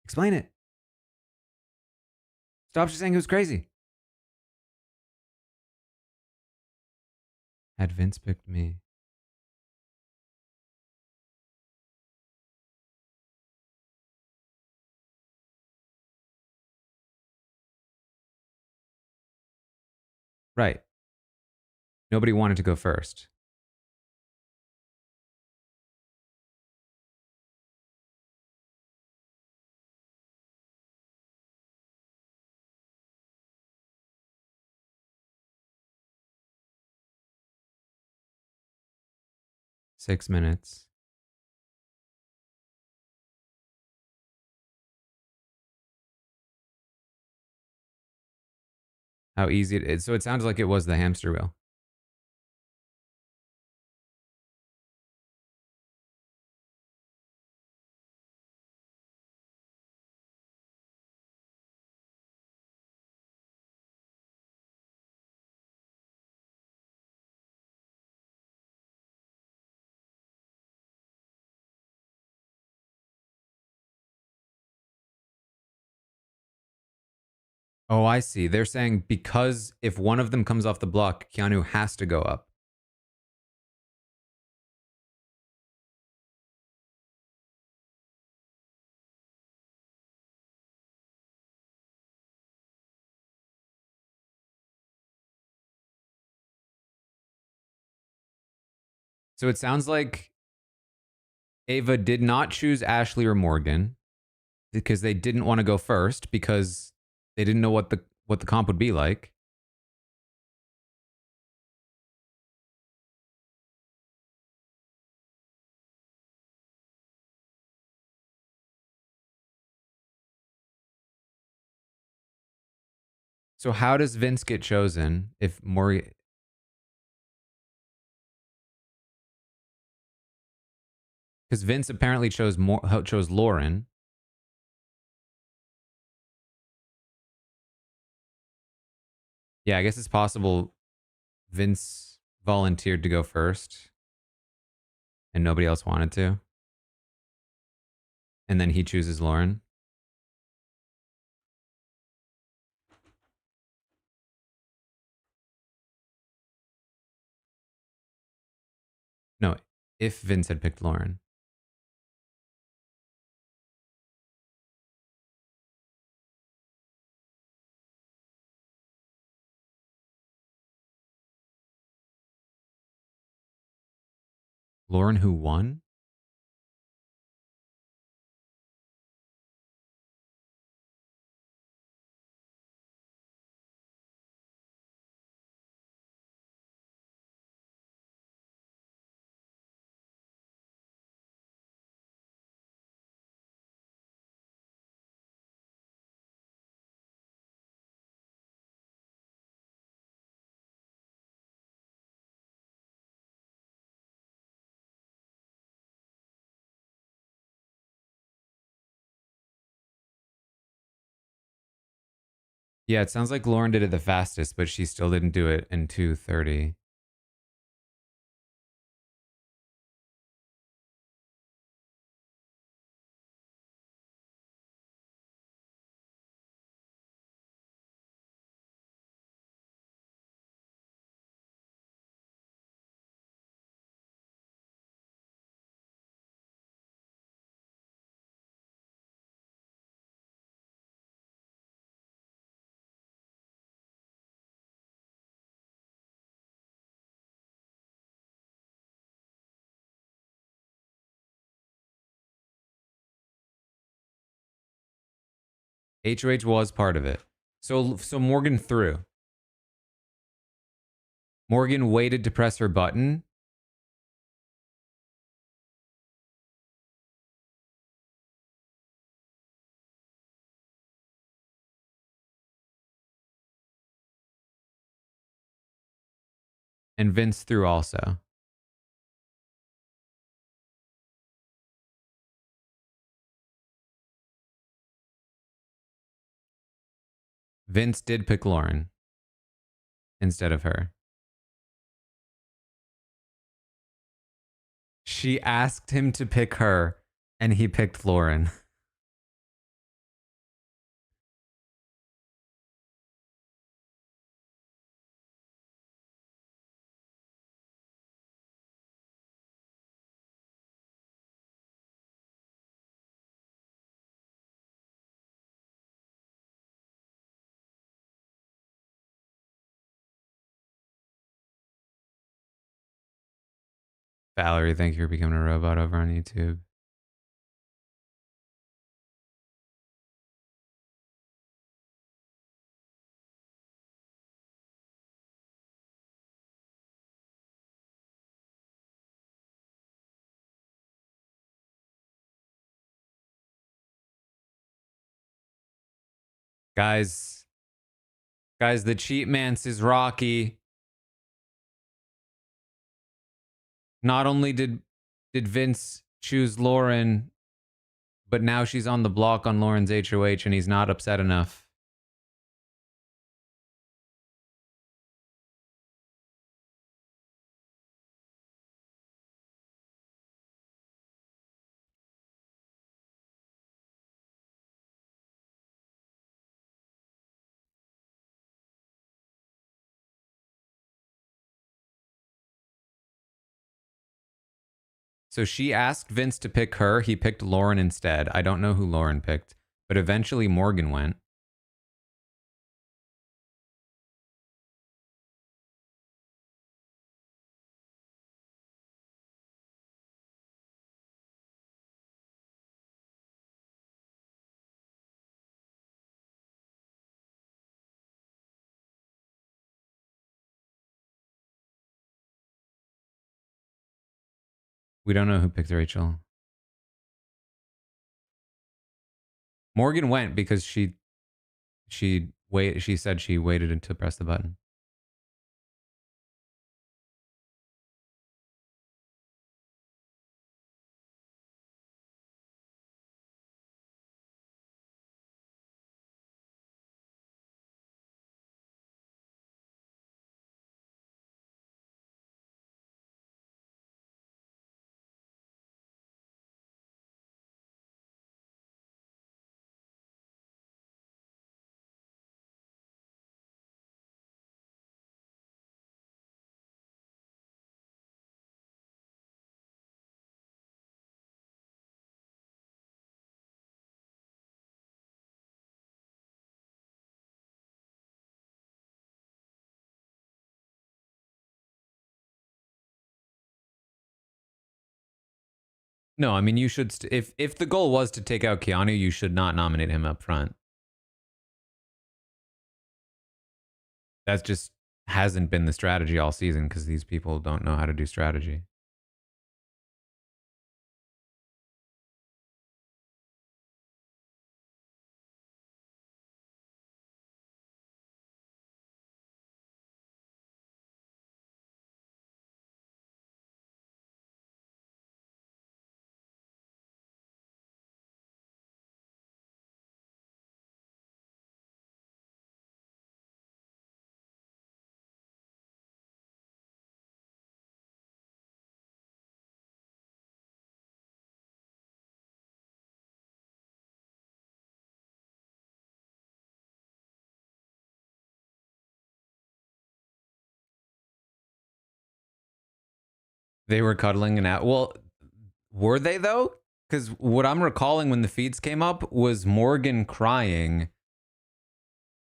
Explain it. Stop just saying it was crazy. Had Vince picked me. Right. Nobody wanted to go first. 6 minutes. How easy it is. So it sounds like it was the hamster wheel. Oh, I see. They're saying because if one of them comes off the block, Keanu has to go up. So it sounds like Ava did not choose Ashley or Morgan because they didn't want to go first because they didn't know what the comp would be like. So how does Vince get chosen if Morgan? Because Vince apparently chose Lauren. Yeah, I guess it's possible Vince volunteered to go first and nobody else wanted to. And then he chooses Lauren. No, if Vince had picked Lauren. Lauren who won? Yeah, it sounds like Lauren did it the fastest, but she still didn't do it in 2:30. HOH was part of it. So Morgan threw. Morgan waited to press her button. And Vince threw also. Vince did pick Lauren instead of her. She asked him to pick her, and he picked Lauren. Valerie, thank you for becoming a robot over on YouTube. Guys, the cheat man's is Rocky. Not only did Vince choose Lauren, but now she's on the block on Lauren's HOH and he's not upset enough. So she asked Vince to pick her. He picked Lauren instead. I don't know who Lauren picked, but eventually Morgan went. We don't know who picked Rachel. Morgan went because she said she waited to press the button. No, I mean you should. If the goal was to take out Keanu, you should not nominate him up front. That just hasn't been the strategy all season because these people don't know how to do strategy. They were cuddling and out. Well, were they though? Because what I'm recalling when the feeds came up was Morgan crying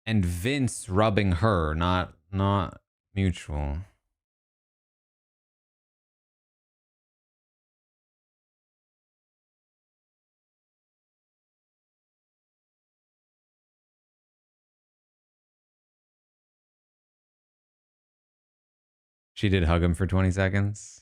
and Vince rubbing her, not mutual. She did hug him for 20 seconds.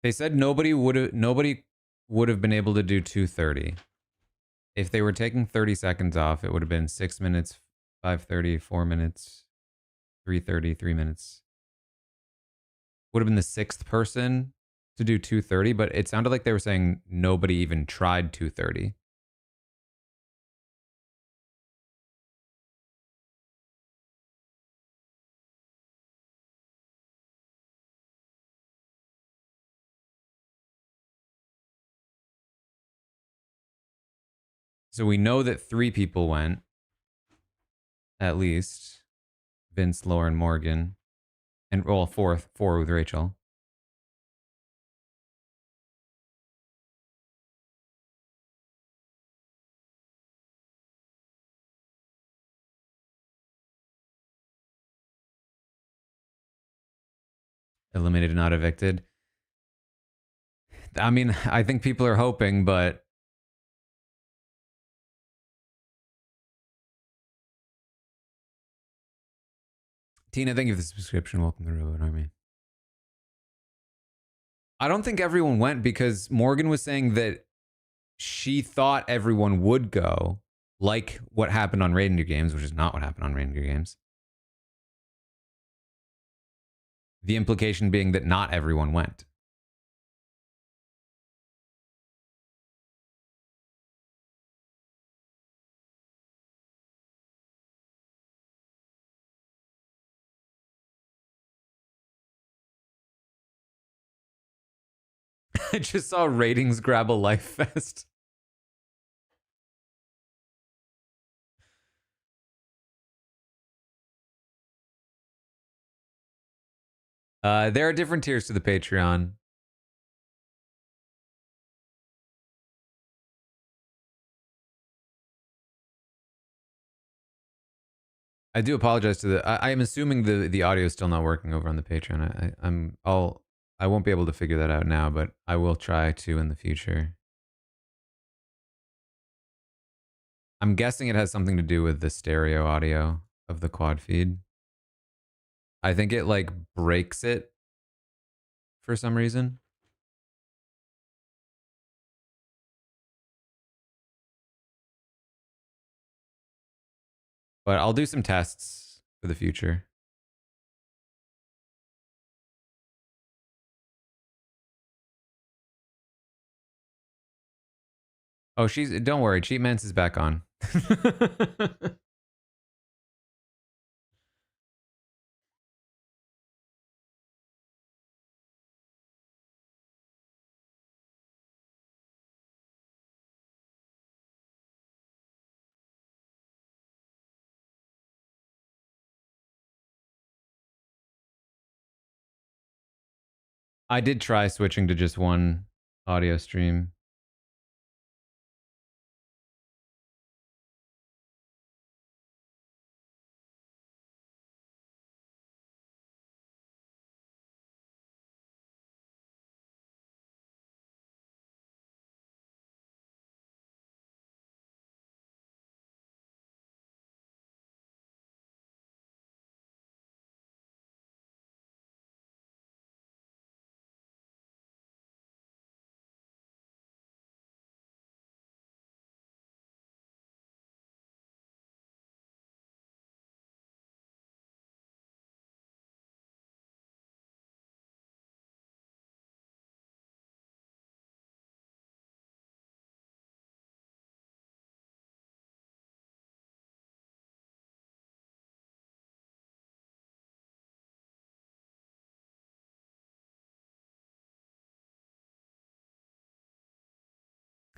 They said nobody would have been able to do 2:30. If they were taking 30 seconds off, it would have been 6 minutes, 5:30, 4 minutes, 3:30, 3 minutes. Would have been the sixth person to do 2:30, but it sounded like they were saying nobody even tried 2:30. So we know that 3 people went, at least. Vince, Lauren, Morgan. And, well, 4 with Rachel. Eliminated, not evicted. I mean, I think people are hoping, but Tina, thank you for the subscription. Welcome to the Robot Army. I don't think everyone went because Morgan was saying that she thought everyone would go, like what happened on Reindeer Games, which is not what happened on Reindeer Games. The implication being that not everyone went. I just saw ratings grab a life fest. There are different tiers to the Patreon. I do apologize to the. I am assuming the audio is still not working over on the Patreon. I won't be able to figure that out now, but I will try to in the future. I'm guessing it has something to do with the stereo audio of the quad feed. I think it like breaks it for some reason. But I'll do some tests for the future. Oh, don't worry, Cheap Mance is back on. I did try switching to just one audio stream.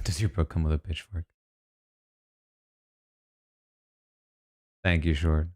Does your book come with a pitchfork? Thank you, Short.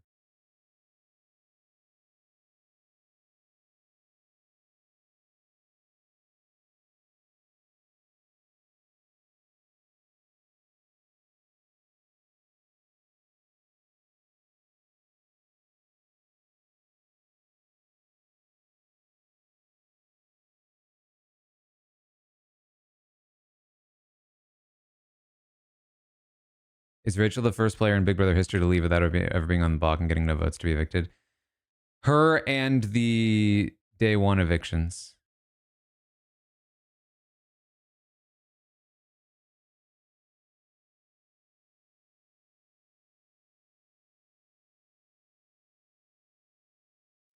Is Rachel the first player in Big Brother history to leave without ever being on the block and getting no votes to be evicted? Her and the day 1 evictions.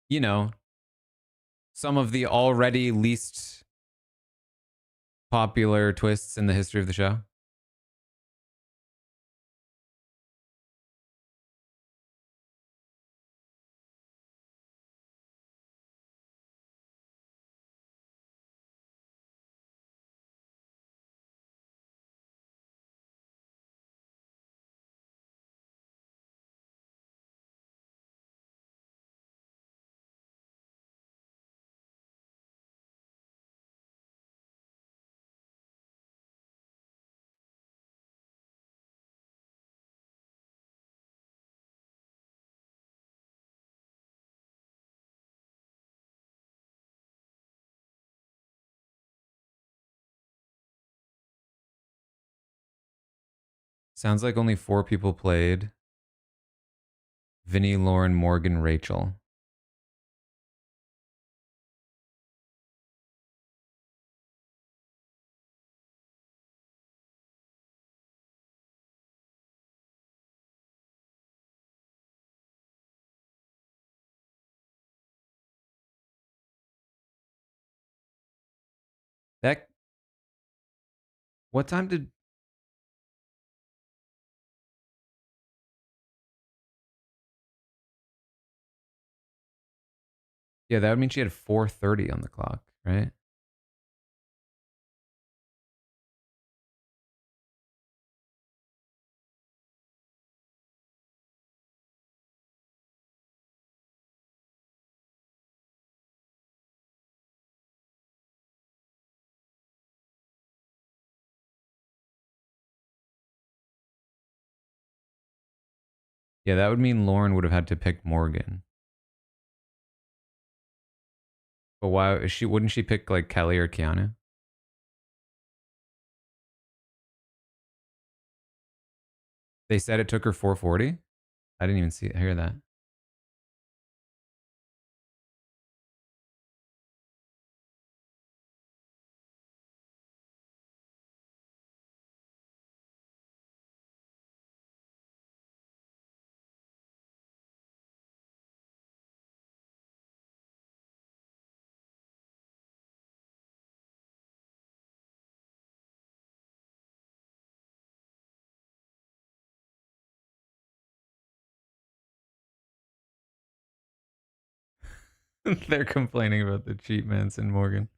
You know, some of the already least popular twists in the history of the show. Sounds like only 4 people played. Vinny, Lauren, Morgan, Rachel. That. What time did? Yeah, that would mean she had 4:30 on the clock, right? Yeah, that would mean Lauren would have had to pick Morgan. But why is she? Wouldn't she pick like Kelly or Keanu? They said it took her 4:40. I didn't even hear that. They're complaining about the cheap Manson Morgan.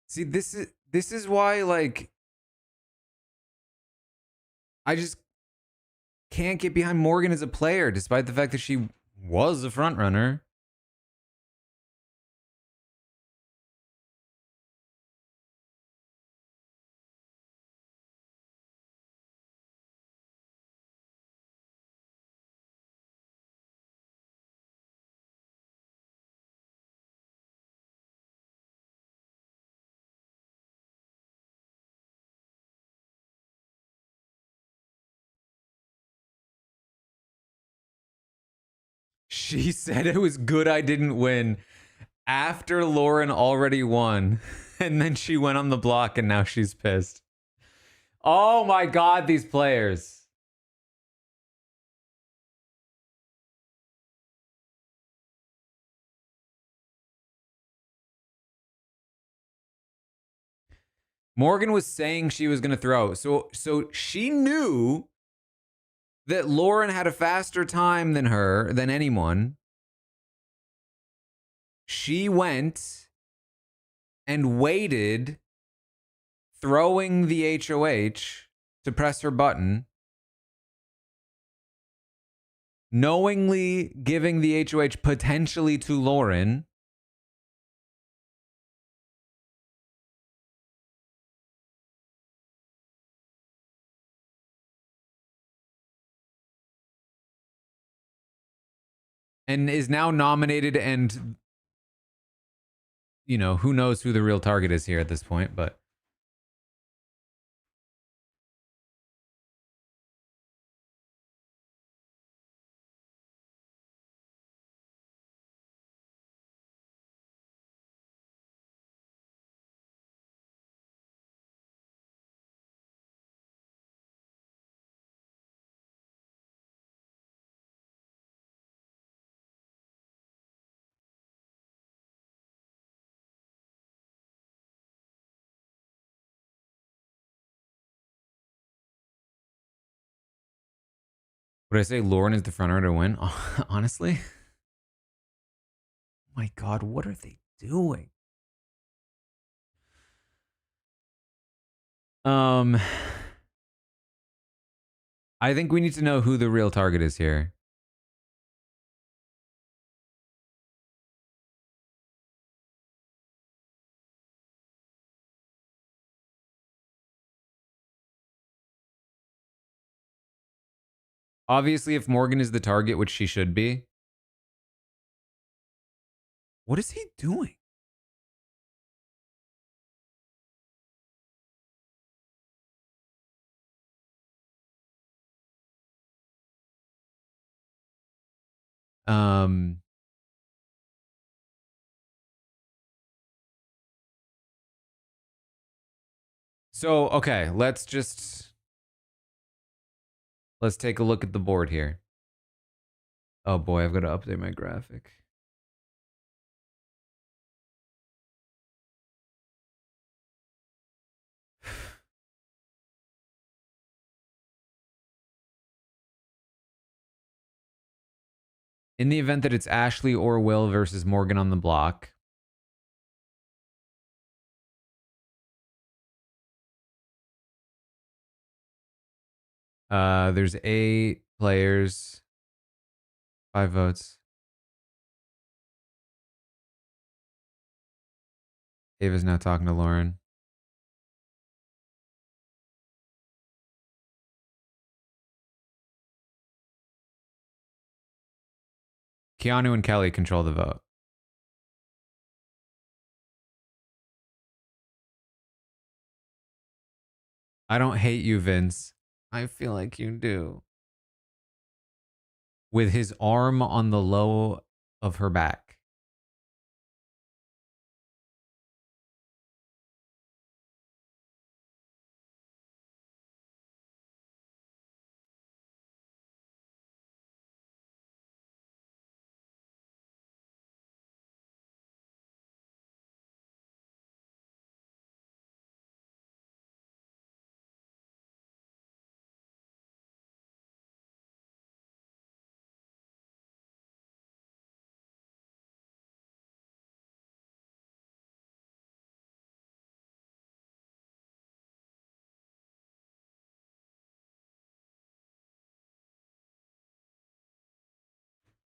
See, this is why like I just can't get behind Morgan as a player, despite the fact that she was a front runner. She said it was good I didn't win after Lauren already won. And then she went on the block and now she's pissed. Oh my God, these players. Morgan was saying she was going to throw. So she knew that Lauren had a faster time than her, than anyone. She went and waited, throwing the HOH to press her button, knowingly giving the HOH potentially to Lauren. And is now nominated, and you know, who knows who the real target is here at this point, but Would I say Lauren is the front runner to win? Honestly? Oh my God, what are they doing? I think we need to know who the real target is here. Obviously, if Morgan is the target, which she should be. What is he doing? So, okay, let's take a look at the board here. Oh boy, I've got to update my graphic. In the event that it's Ashley or Will versus Morgan on the block, there's 8 players, 5 votes. Ava's now talking to Lauren. Keanu and Kelly control the vote. I don't hate you, Vince. I feel like you do. With his arm on the low of her back.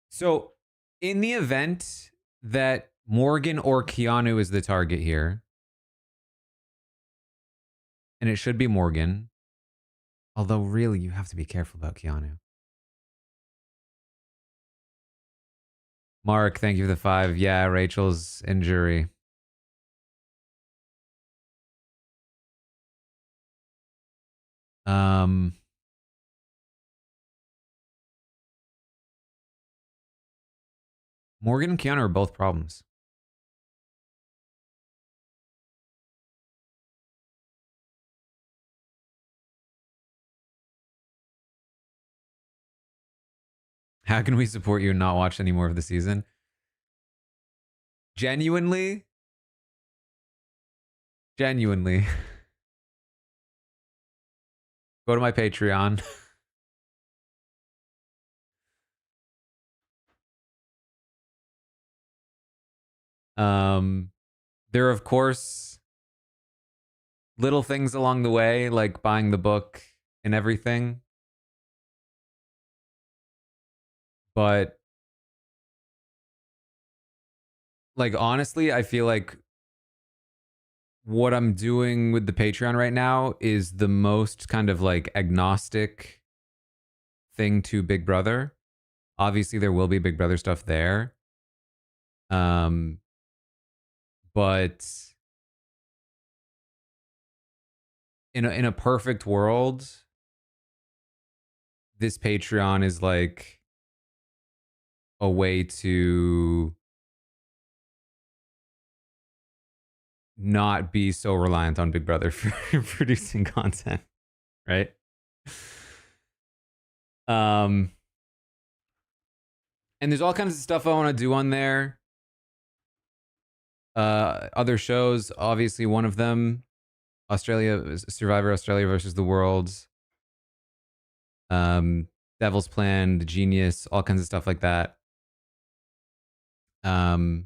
So, in the event that Morgan or Keanu is the target here, and it should be Morgan, although really you have to be careful about Keanu. Mark, thank you for the 5. Yeah, Rachel's in jury. Morgan and Keanu are both problems. How can we support you and not watch any more of the season? Genuinely. Go to my Patreon. There are, of course, little things along the way, like buying the book and everything. But, like, honestly, I feel like what I'm doing with the Patreon right now is the most kind of like agnostic thing to Big Brother. Obviously, there will be Big Brother stuff there. But in a perfect world, this Patreon is like a way to not be so reliant on Big Brother for producing content, right? And there's all kinds of stuff I want to do on there. Other shows, obviously one of them, Survivor Australia versus the World. Devil's Plan, The Genius, all kinds of stuff like that. But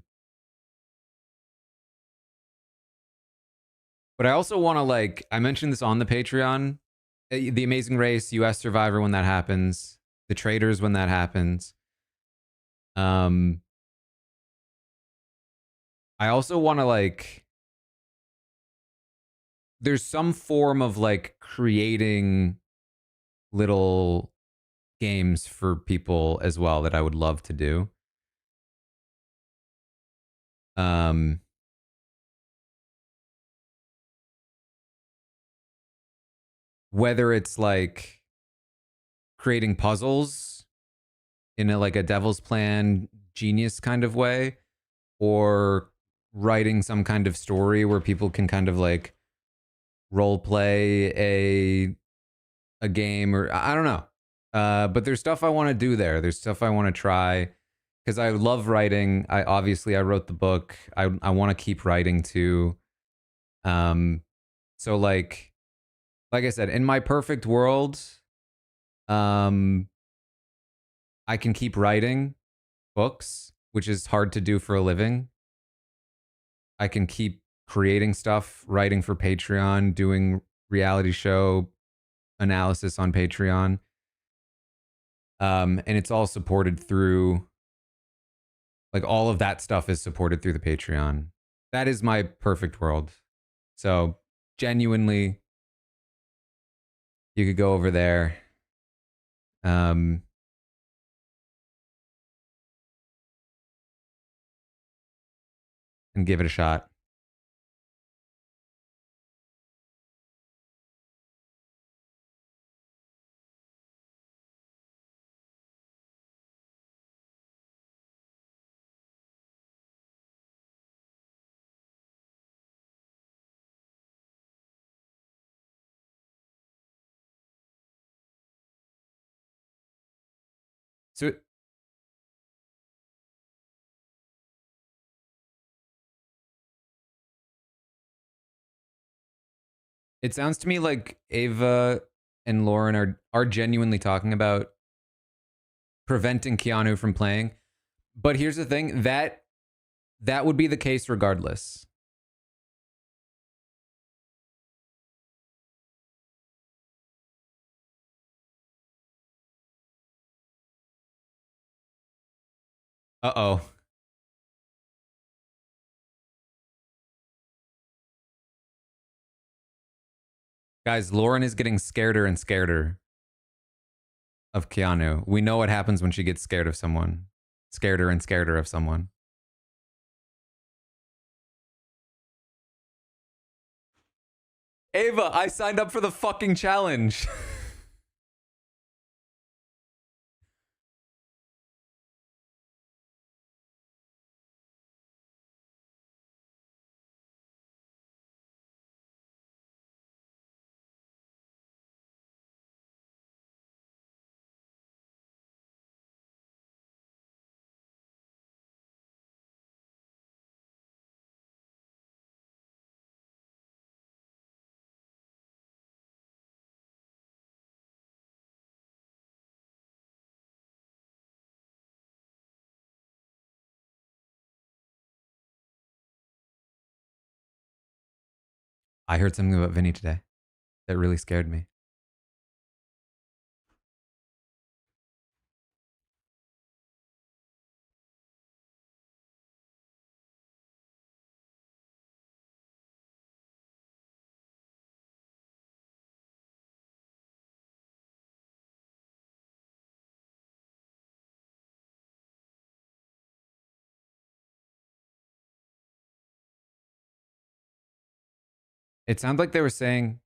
I also want to, like, I mentioned this on the Patreon, The Amazing Race, US Survivor when that happens, The Traders when that happens. I also want to, like, there's some form of like creating little games for people as well that I would love to do. Whether it's like creating puzzles in a like a Devil's Plan genius kind of way, or writing some kind of story where people can kind of like role play a game, or I don't know. But there's stuff I want to do there. There's stuff I want to try because I love writing. I wrote the book. I want to keep writing too. So like I said, in my perfect world, I can keep writing books, which is hard to do for a living. I can keep creating stuff, writing for Patreon, doing reality show analysis on Patreon. And it's all supported through, like, all of that stuff is supported through the Patreon. That is my perfect world. So genuinely, you could go over there. And give it a shot. So it sounds to me like Ava and Lauren are genuinely talking about preventing Keanu from playing. But here's the thing, that would be the case regardless. Uh-oh. Guys, Lauren is getting scareder and scareder of Keanu. We know what happens when she gets scared of someone. Scareder and scareder of someone. Ava, I signed up for the fucking challenge. I heard something about Vinny today that really scared me. It sounded like they were saying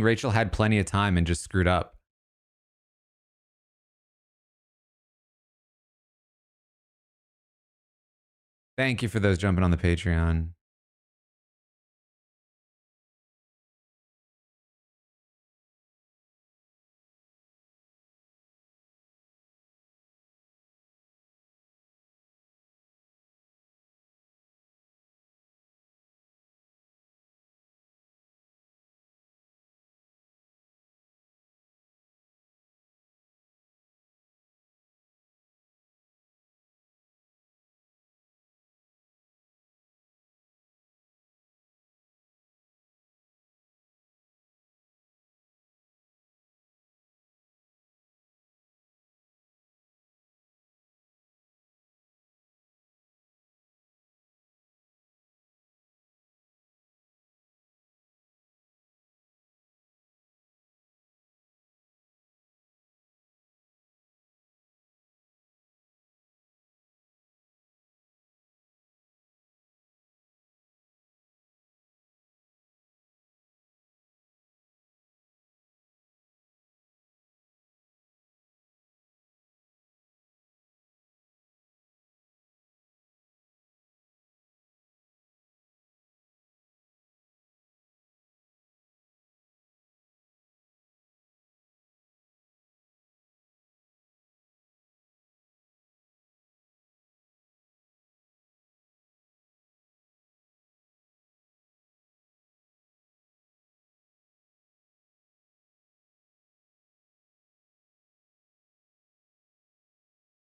Rachel had plenty of time and just screwed up. Thank you for those jumping on the Patreon.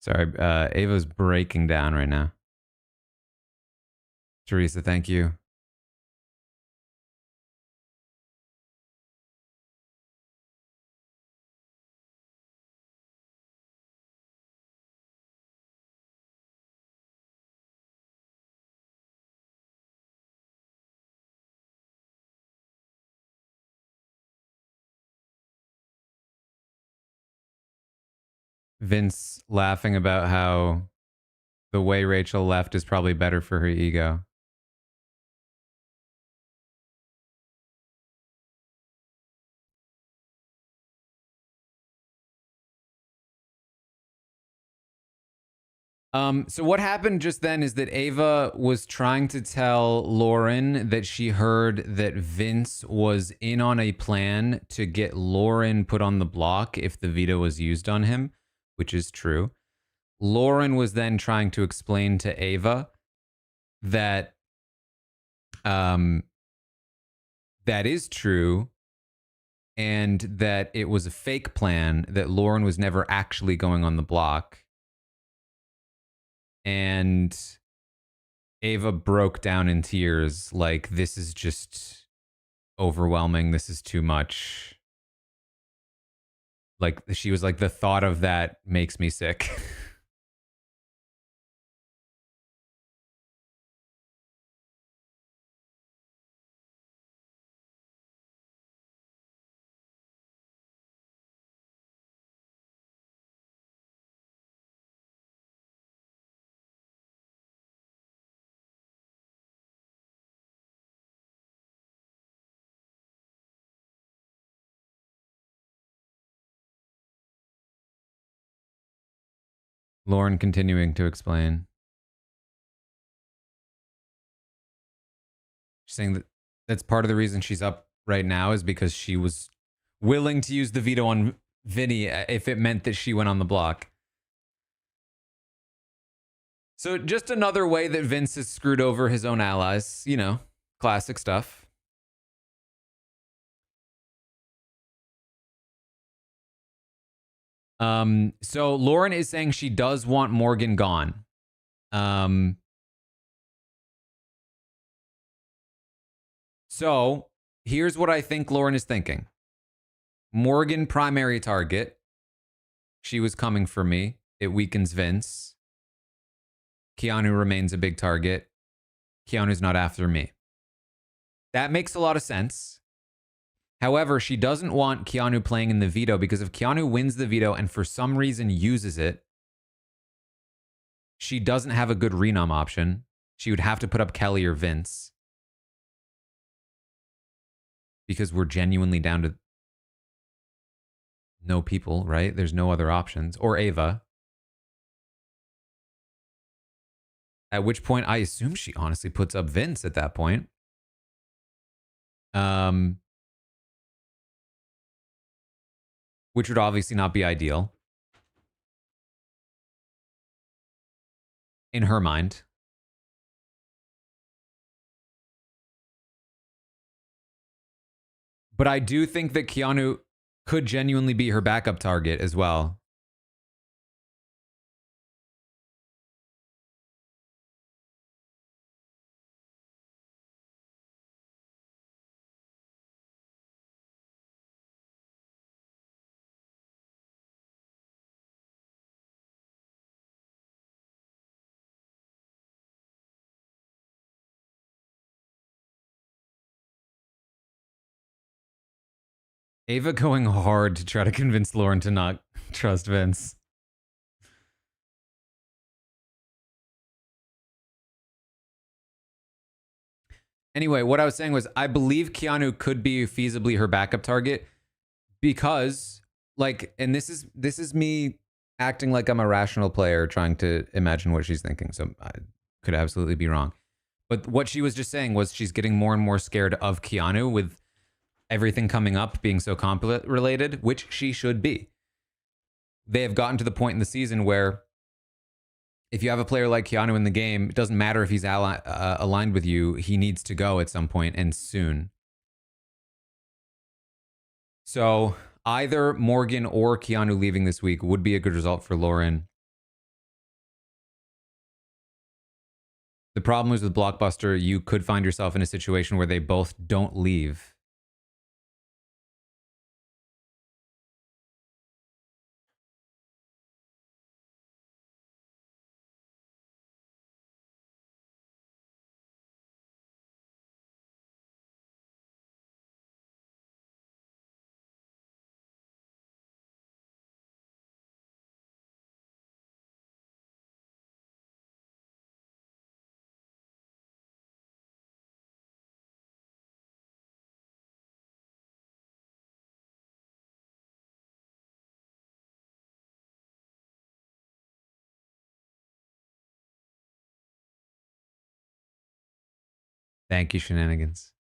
Sorry, Ava's breaking down right now. Teresa, thank you. Vince laughing about how the way Rachel left is probably better for her ego. So what happened just then is that Ava was trying to tell Lauren that she heard that Vince was in on a plan to get Lauren put on the block if the veto was used on him, which is true. Lauren was then trying to explain to Ava that that is true and that it was a fake plan, that Lauren was never actually going on the block. And Ava broke down in tears, like, this is just overwhelming. This is too much. Like, she was like, the thought of that makes me sick. Lauren continuing to explain. She's saying that that's part of the reason she's up right now is because she was willing to use the veto on Vinny if it meant that she went on the block. So just another way that Vince has screwed over his own allies, you know, classic stuff. So Lauren is saying she does want Morgan gone. So here's what I think Lauren is thinking. Morgan, primary target. She was coming for me. It weakens Vince. Keanu remains a big target. Keanu's not after me. That makes a lot of sense. However, she doesn't want Keanu playing in the veto because if Keanu wins the veto and for some reason uses it, she doesn't have a good renom option. She would have to put up Kelly or Vince because we're genuinely down to no people, right? There's no other options. Or Ava. At which point, I assume she honestly puts up Vince at that point. Which would obviously not be ideal. In her mind. But I do think that Keanu could genuinely be her backup target as well. Ava going hard to try to convince Lauren to not trust Vince. Anyway, what I was saying was I believe Keanu could be feasibly her backup target because, like, and this is me acting like I'm a rational player trying to imagine what she's thinking. So I could absolutely be wrong. But what she was just saying was she's getting more and more scared of Keanu with everything coming up being so conflict related, which she should be. They have gotten to the point in the season where if you have a player like Keanu in the game, it doesn't matter if he's aligned with you. He needs to go at some point and soon. So either Morgan or Keanu leaving this week would be a good result for Lauren. The problem is with Blockbuster, you could find yourself in a situation where they both don't leave. Thank you, Shenanigans.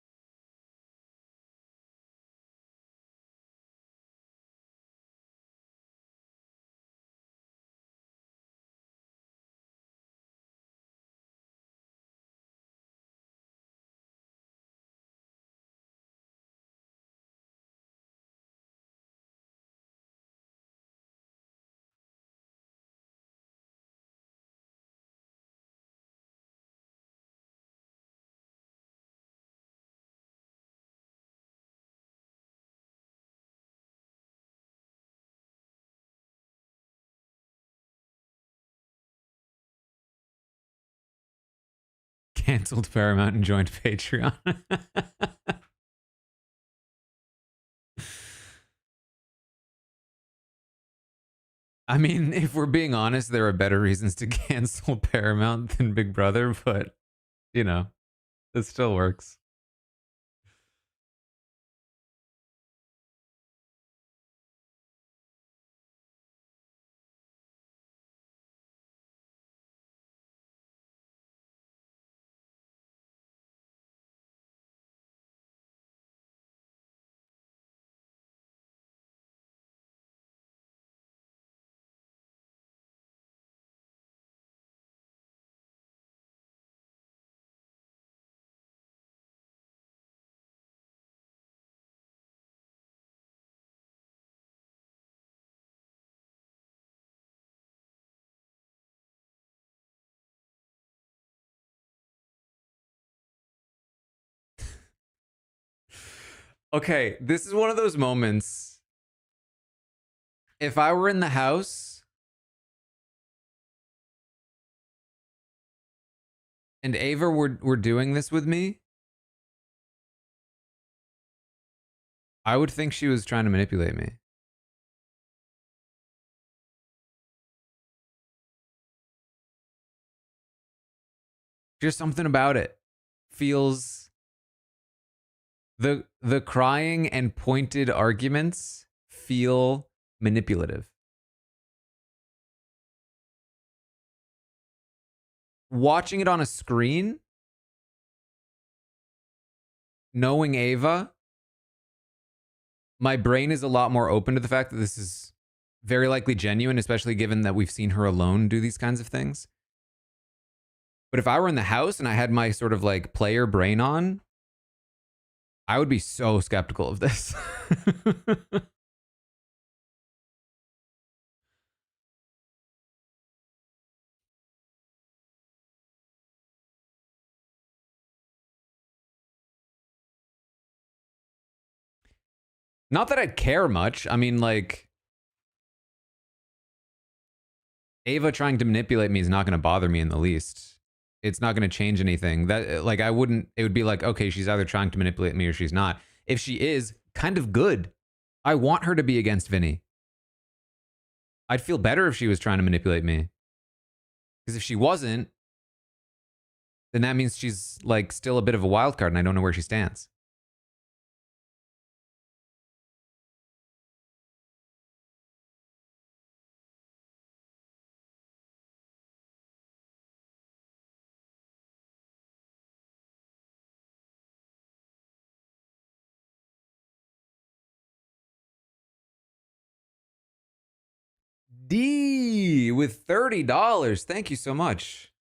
Canceled Paramount and joined Patreon. I mean, if we're being honest, there are better reasons to cancel Paramount than Big Brother, but, you know, it still works. Okay, this is one of those moments. If I were in the house and Ava were doing this with me, I would think she was trying to manipulate me. Just something about it feels the crying and pointed arguments feel manipulative. Watching it on a screen, knowing Ava, my brain is a lot more open to the fact that this is very likely genuine, especially given that we've seen her alone do these kinds of things. But if I were in the house and I had my sort of like player brain on, I would be so skeptical of this. Not that I'd care much. I mean, like, Ava trying to manipulate me is not going to bother me in the least. It's not going to change anything. That, like, I wouldn't, it would be like, okay, she's either trying to manipulate me or she's not. If she is, kind of good. I want her to be against Vinny. I'd feel better if she was trying to manipulate me. Because if she wasn't, then that means she's, like, still a bit of a wild card and I don't know where she stands. D with $30. Thank you so much.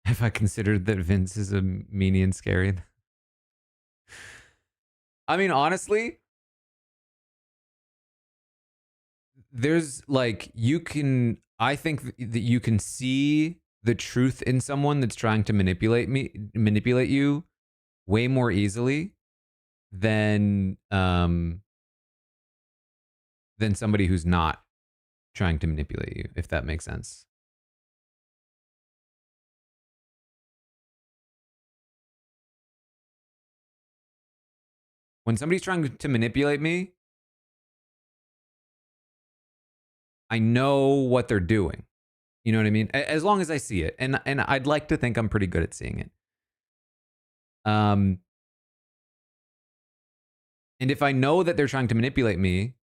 Have I considered that Vince is a meanie and scary? I mean, honestly, there's like, I think that you can see the truth in someone that's trying to manipulate you way more easily than somebody who's not trying to manipulate you, if that makes sense. When somebody's trying to manipulate me, I know what they're doing. You know what I mean? As long as I see it. And I'd like to think I'm pretty good at seeing it. And if I know that they're trying to manipulate me,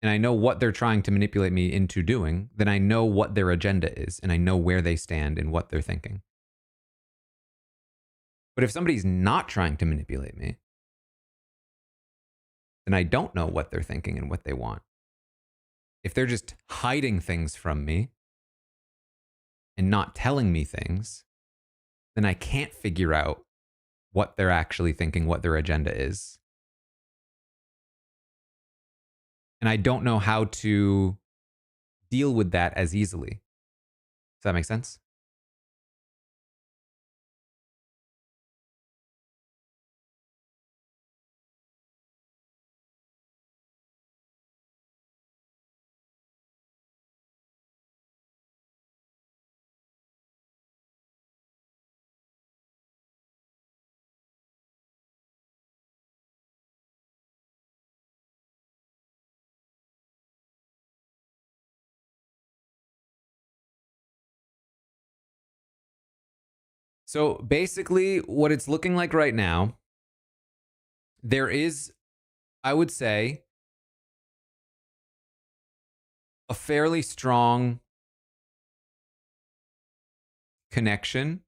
and I know what they're trying to manipulate me into doing, then I know what their agenda is, and I know where they stand and what they're thinking. But if somebody's not trying to manipulate me, then I don't know what they're thinking and what they want. If they're just hiding things from me and not telling me things, then I can't figure out what they're actually thinking, what their agenda is. And I don't know how to deal with that as easily. Does that make sense? So basically, what it's looking like right now, there is, I would say, a fairly strong connection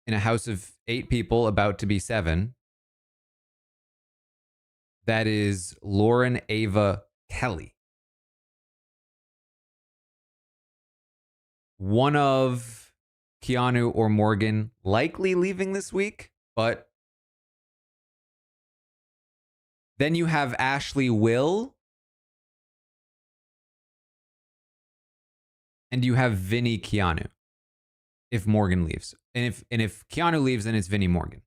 in a house of 8 people about to be 7. That is Lauren Ava Kelly. One of Keanu or Morgan likely leaving this week, but then you have Ashley Will and you have Vinny Keanu if Morgan leaves. And if Keanu leaves, then it's Vinny Morgan.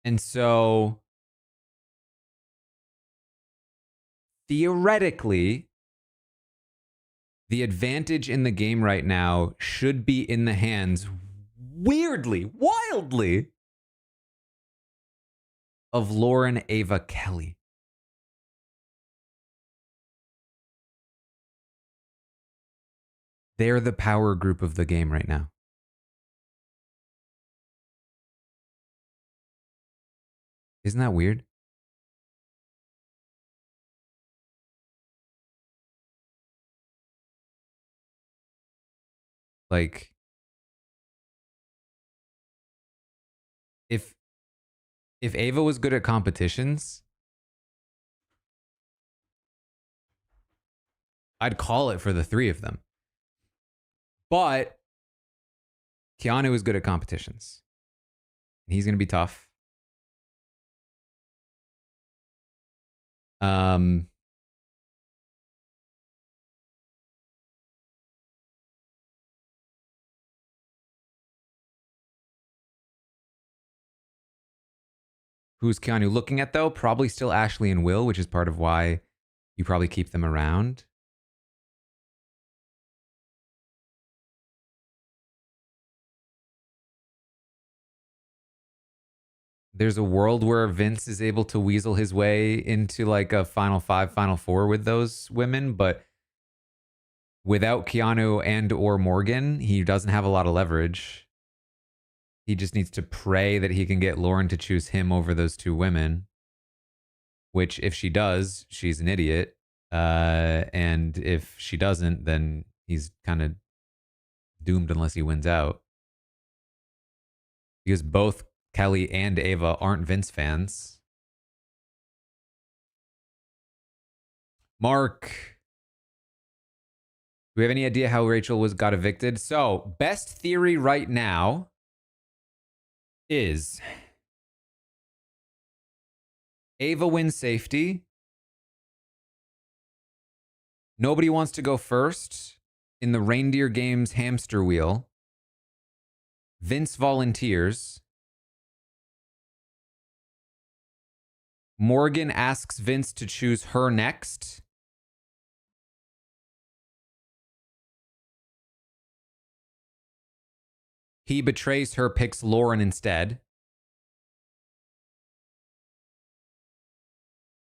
And so theoretically, the advantage in the game right now should be in the hands, weirdly, wildly, of Lauren Ava Kelly. They're the power group of the game right now. Isn't that weird? Like, if Ava was good at competitions, I'd call it for the 3 of them. But Keanu is good at competitions. He's going to be tough. Who's Keanu looking at, though? Probably still Ashley and Will, which is part of why you probably keep them around. There's a world where Vince is able to weasel his way into like a Final 5, Final 4 with those women, but without Keanu and or Morgan, he doesn't have a lot of leverage. He just needs to pray that he can get Lauren to choose him over those 2 women, which if she does, she's an idiot. And if she doesn't, then he's kind of doomed unless he wins out. Because both Kelly and Ava aren't Vince fans. Mark, do we have any idea how Rachel got evicted? So, best theory right now is Ava wins safety. Nobody wants to go first in the reindeer game's hamster wheel. Vince volunteers. Morgan asks Vince to choose her next. He betrays her, picks Lauren instead.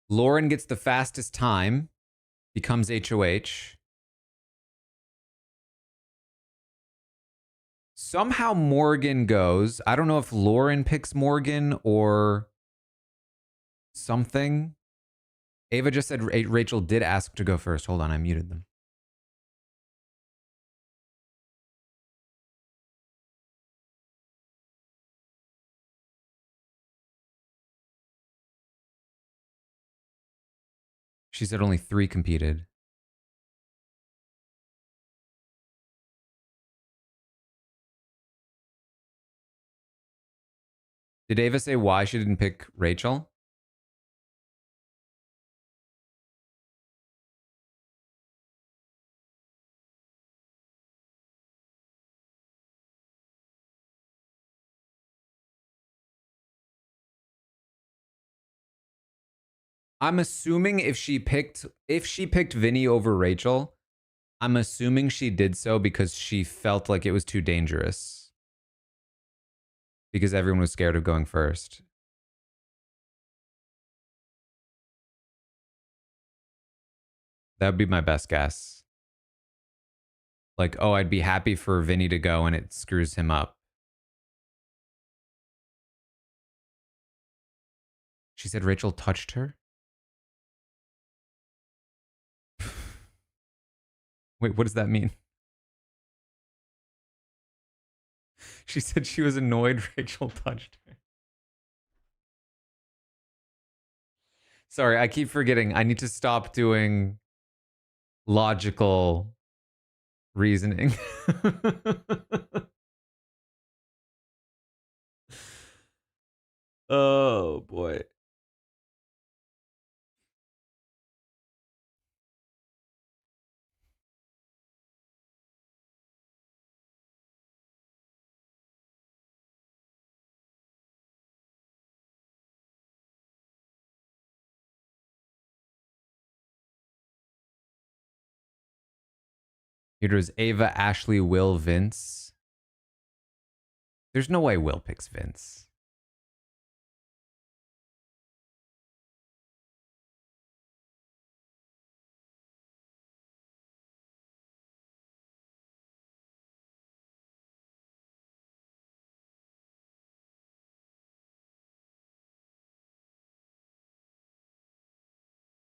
Lauren gets the fastest time, becomes HOH. Somehow Morgan goes. I don't know if Lauren picks Morgan or something. Ava just said Rachel did ask to go first. Hold on, I muted them. She said only 3 competed. Did Ava say why she didn't pick Rachel? I'm assuming if she picked Vinny over Rachel, I'm assuming she did so because she felt like it was too dangerous. Because everyone was scared of going first. That would be my best guess. Like, oh, I'd be happy for Vinny to go and it screws him up. She said Rachel touched her? Wait, what does that mean? She said she was annoyed Rachel touched her. Sorry, I keep forgetting. I need to stop doing logical reasoning. Oh, boy. It was Ava, Ashley, Will, Vince. There's no way Will picks Vince.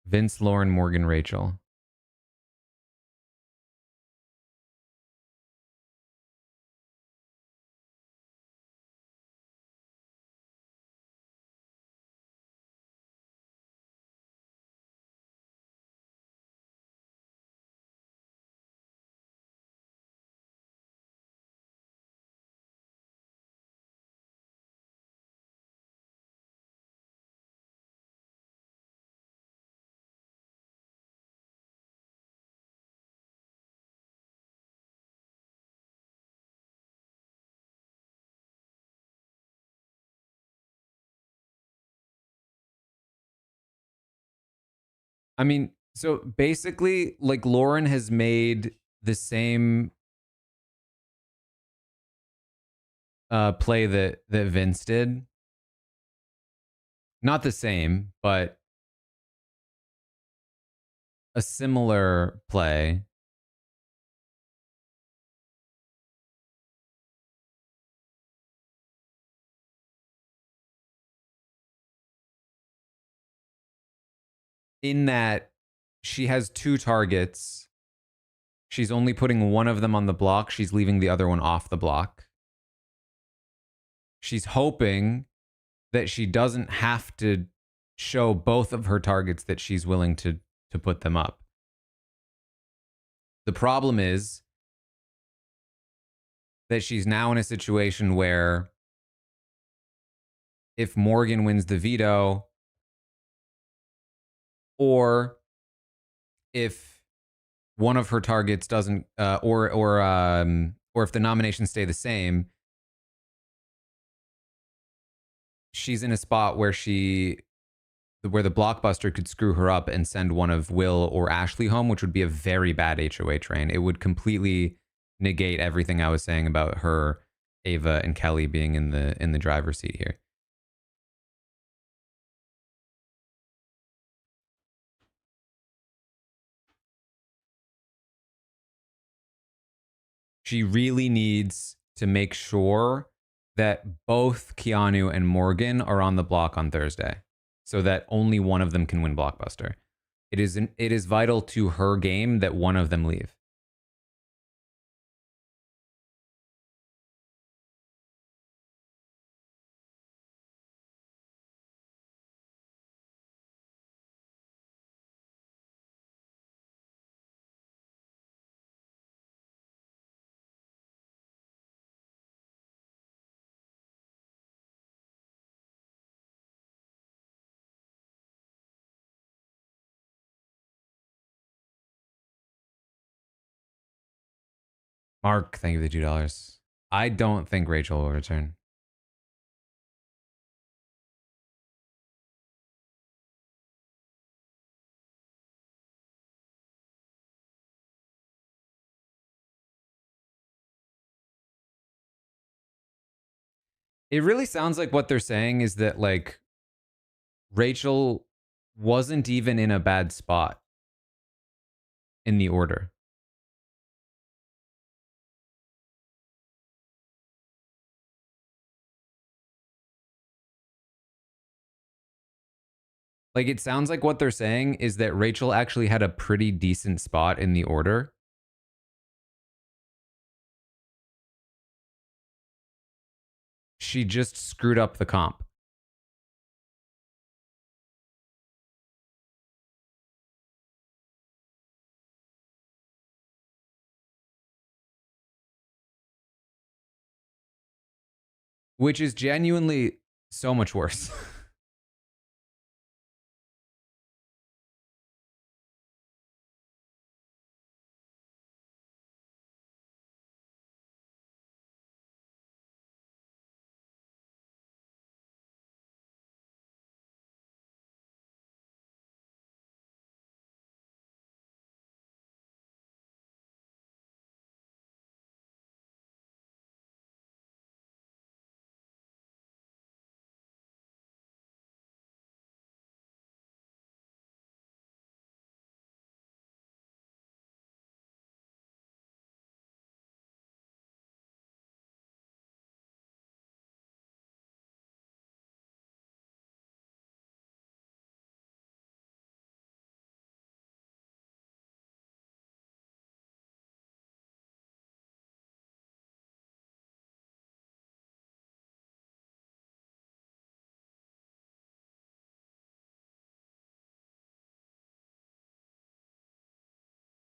Vince, Lauren, Morgan, Rachel. I mean, so basically, like Lauren has made the same play that Vince did. Not the same, but a similar play. In that she has 2 targets. She's only putting one of them on the block. She's leaving the other one off the block. She's hoping that she doesn't have to show both of her targets, that she's willing to put them up. The problem is that she's now in a situation where if Morgan wins the veto, or if one of her targets doesn't, or if the nominations stay the same, she's in a spot where where the blockbuster could screw her up and send one of Will or Ashley home, which would be a very bad HOA train. It would completely negate everything I was saying about her, Ava, and Kelly being in the driver's seat here. She really needs to make sure that both Keanu and Morgan are on the block on Thursday, so that only one of them can win blockbuster. It is vital to her game that one of them leave. Mark, thank you for the $2. I don't think Rachel will return. It really sounds like what they're saying is that, like, Rachel wasn't even in a bad spot in the order. Like, it sounds like what they're saying is that Rachel actually had a pretty decent spot in the order. She just screwed up the comp. Which is genuinely so much worse.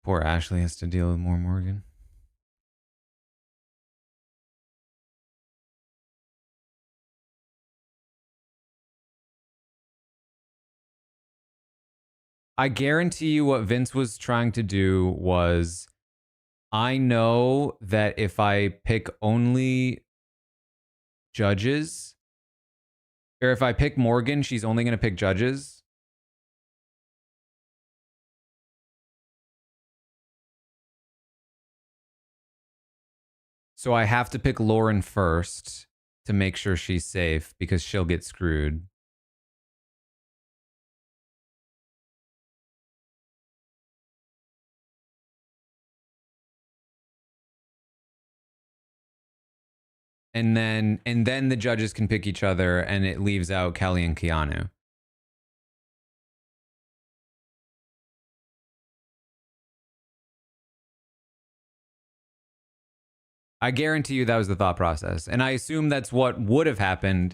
Poor Ashley has to deal with more Morgan. I guarantee you what Vince was trying to do was, I know that if I pick only judges, or if I pick Morgan, she's only going to pick judges. So I have to pick Lauren first to make sure she's safe because she'll get screwed. And then the judges can pick each other, and it leaves out Kelly and Keanu. I guarantee you that was the thought process. And I assume that's what would have happened,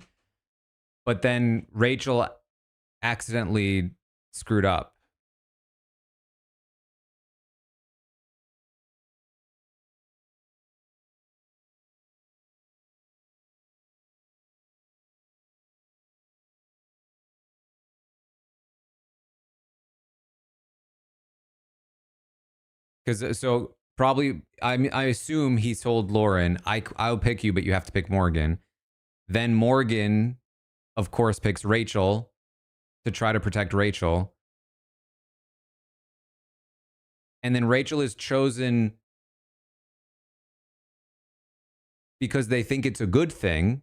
but then Rachel accidentally screwed up. Because so probably I assume he told Lauren, I'll pick you, but you have to pick Morgan. Then Morgan, of course, picks Rachel to try to protect Rachel. And then Rachel is chosen because they think it's a good thing,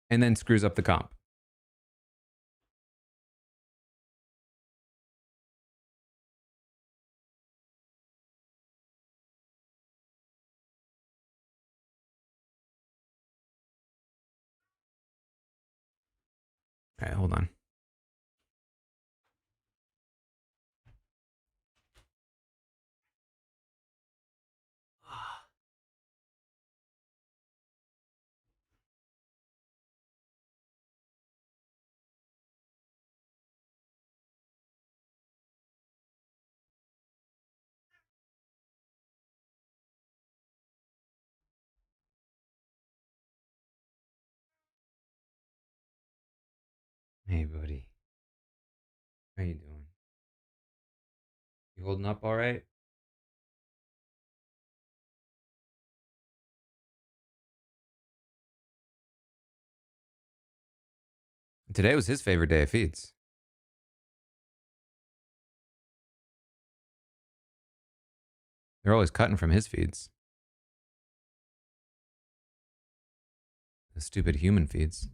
and then screws up the comp. All right, hold on. Hey, buddy. How you doing? You holding up all right? Today was his favorite day of feeds. They're always cutting from his feeds. The stupid human feeds.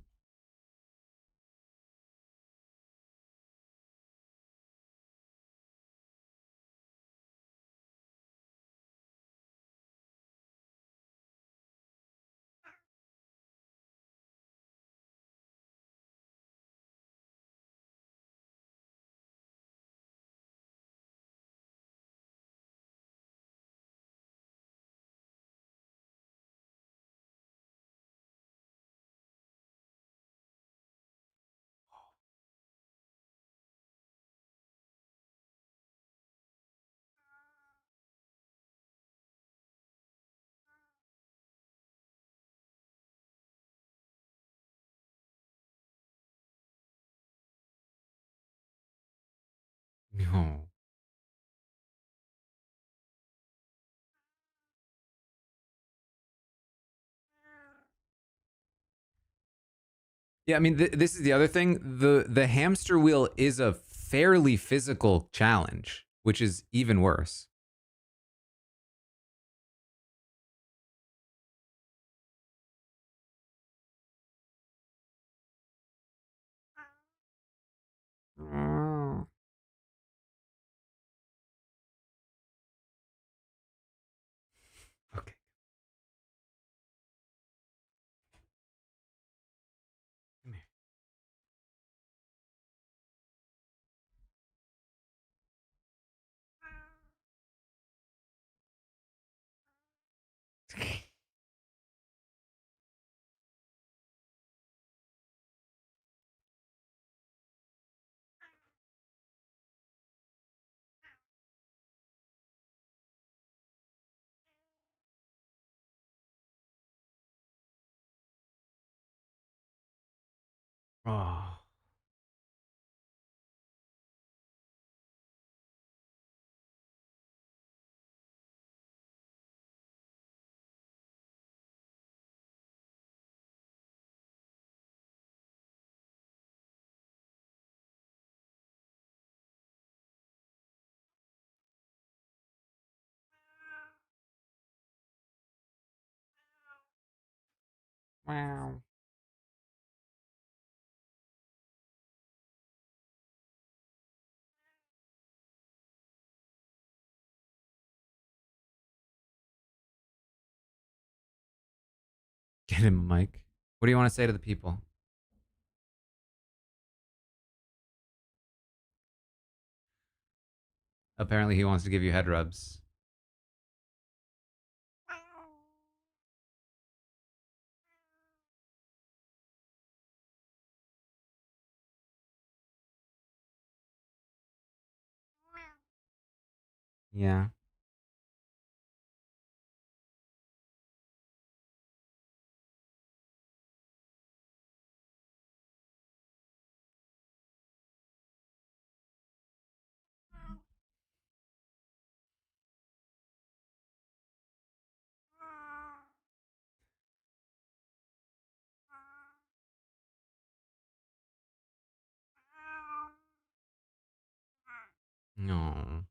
No. Yeah, I mean, this is the other thing. The hamster wheel is a fairly physical challenge, which is even worse. Okay. Come here. Oh. Wow. Get him, Mike. What do you want to say to the people? Apparently, he wants to give you head rubs. Yeah. No.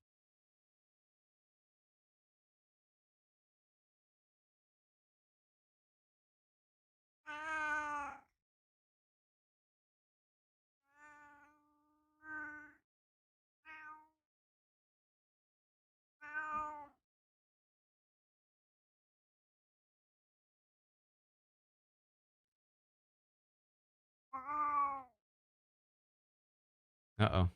Uh-oh.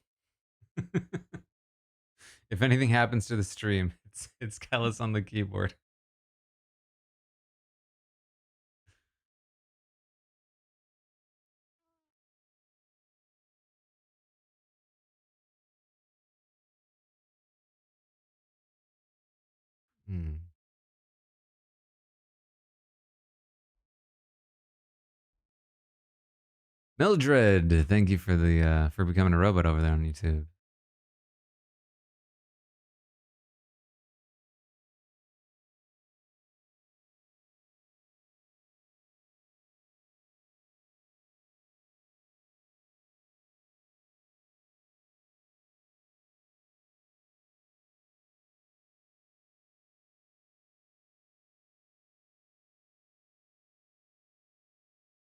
If anything happens to the stream, it's Kellis on the keyboard. Hmm. Mildred, thank you for the for becoming a robot over there on YouTube.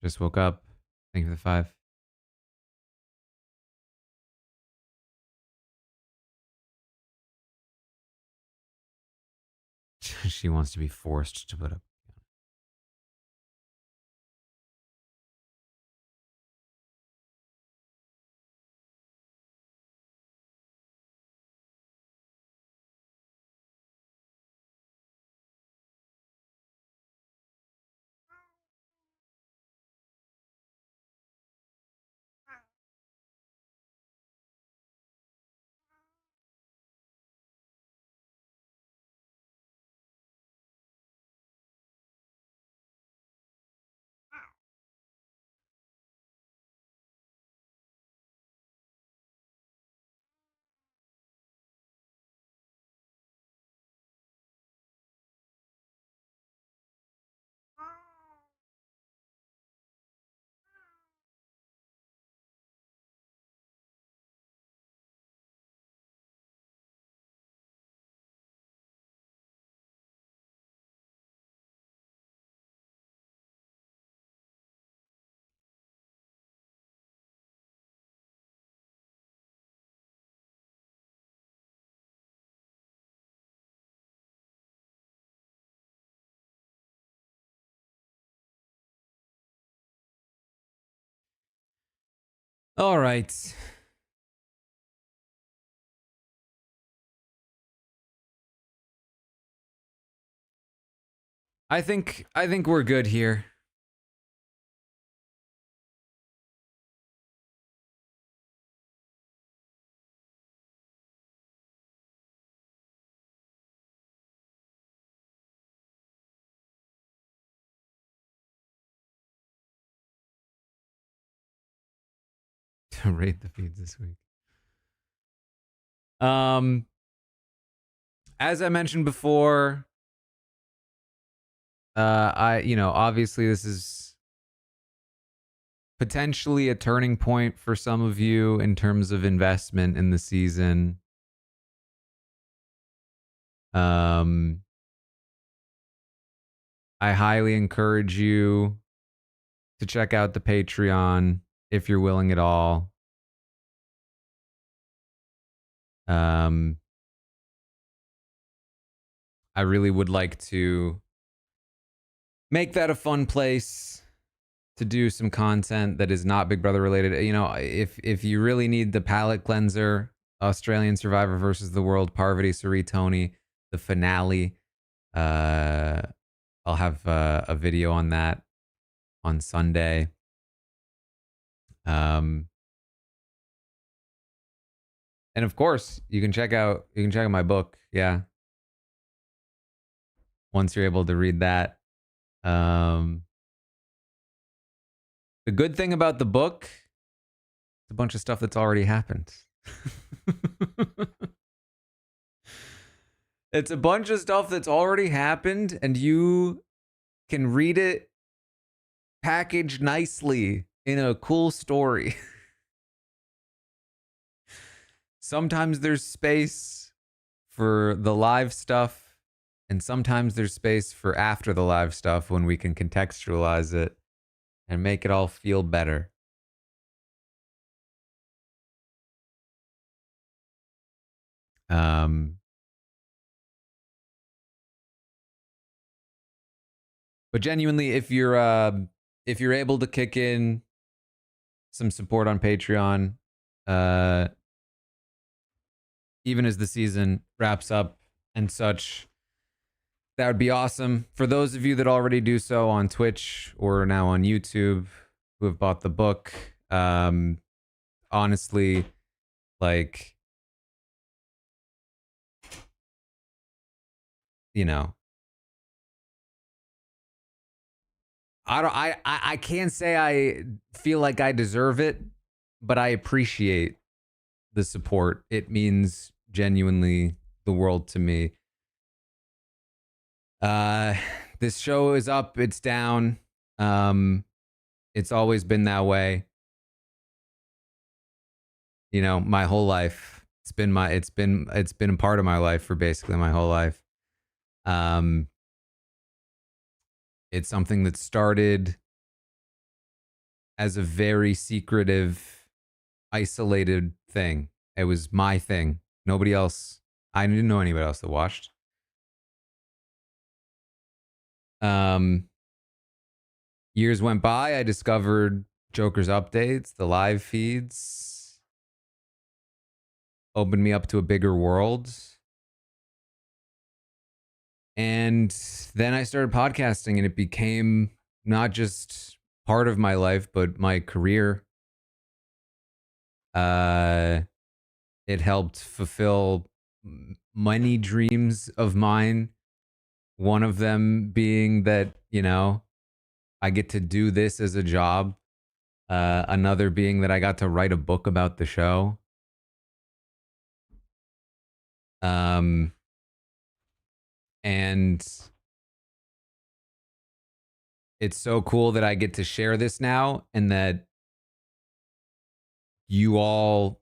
Just woke up. Thank you for the 5. She wants to be forced to put up. All right. I think we're good here. To rate the feeds this week. As I mentioned before, obviously this is potentially a turning point for some of you in terms of investment in the season. I highly encourage you to check out the Patreon if you're willing at all. I really would like to make that a fun place to do some content that is not Big Brother related. You know, if you really need the palate cleanser, Australian Survivor versus the World, Parvati, Suri, Tony, the finale. I'll have a video on that on Sunday. And of course, you can check out my book. Yeah. Once you're able to read that. The good thing about the book, it's a bunch of stuff that's already happened. It's a bunch of stuff that's already happened, and you can read it packaged nicely in a cool story. sometimes there's space for the live stuff, and sometimes there's space for after the live stuff when we can contextualize it and make it all feel better. But genuinely, if you're able to kick in some support on Patreon, even as the season wraps up and such, that would be awesome. For those of you that already do so on Twitch or now on YouTube, who have bought the book, honestly, like, you know, I can't say I feel like I deserve it, but I appreciate the support. It means genuinely the world to me. This show is up, it's down. It's always been that way. You know, my whole life. It's been a part of my life for basically my whole life. It's something that started as a very secretive, isolated thing. It was my thing. Nobody else. I didn't know anybody else that watched. Years went by. I discovered Joker's updates, the live feeds, opened me up to a bigger world. And then I started podcasting, and it became not just part of my life, but my career. It helped fulfill many dreams of mine. One of them being that, you know, I get to do this as a job. Another being that I got to write a book about the show. And it's so cool that I get to share this now, and that you all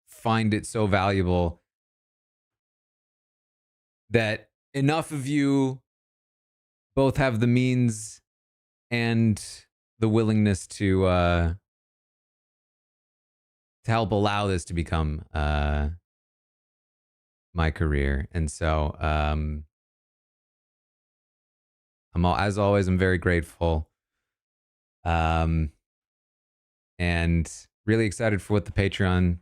find it so valuable that enough of you both have the means and the willingness to help allow this to become my career. And so as always, I'm very grateful, and really excited for what the Patreon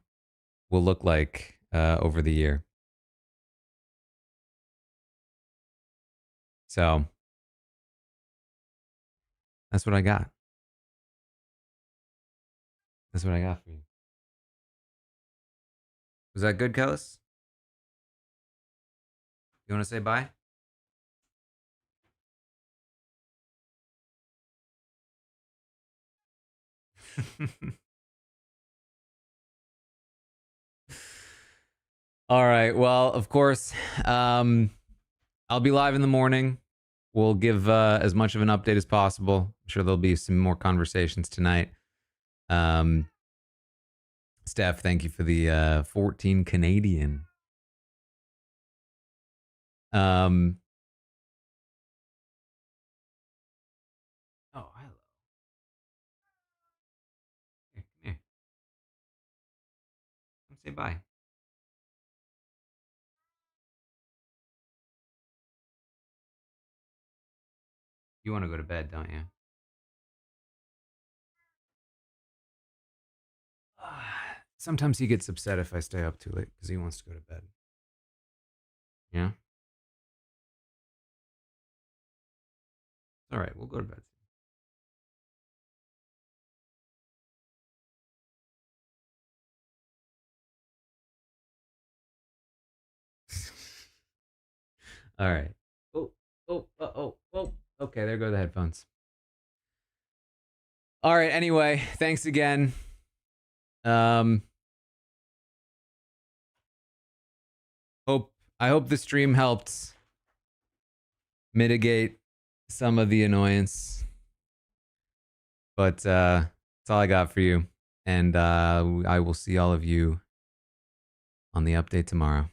will look like over the year. So that's what I got. That's what I got for you. Was that good, Kellis? You want to say bye? All right. Well, of course, I'll be live in the morning. We'll give as much of an update as possible. I'm sure there'll be some more conversations tonight. Steph, thank you for the 14 Canadian. Oh, hello. Here, come here. Come say bye. You want to go to bed, don't you? Sometimes he gets upset if I stay up too late because he wants to go to bed. Yeah? All right, we'll go to bed. All right. Oh. Okay, there go the headphones. All right, anyway, thanks again. I hope the stream helped mitigate some of the annoyance. But that's all I got for you. And I will see all of you on the update tomorrow.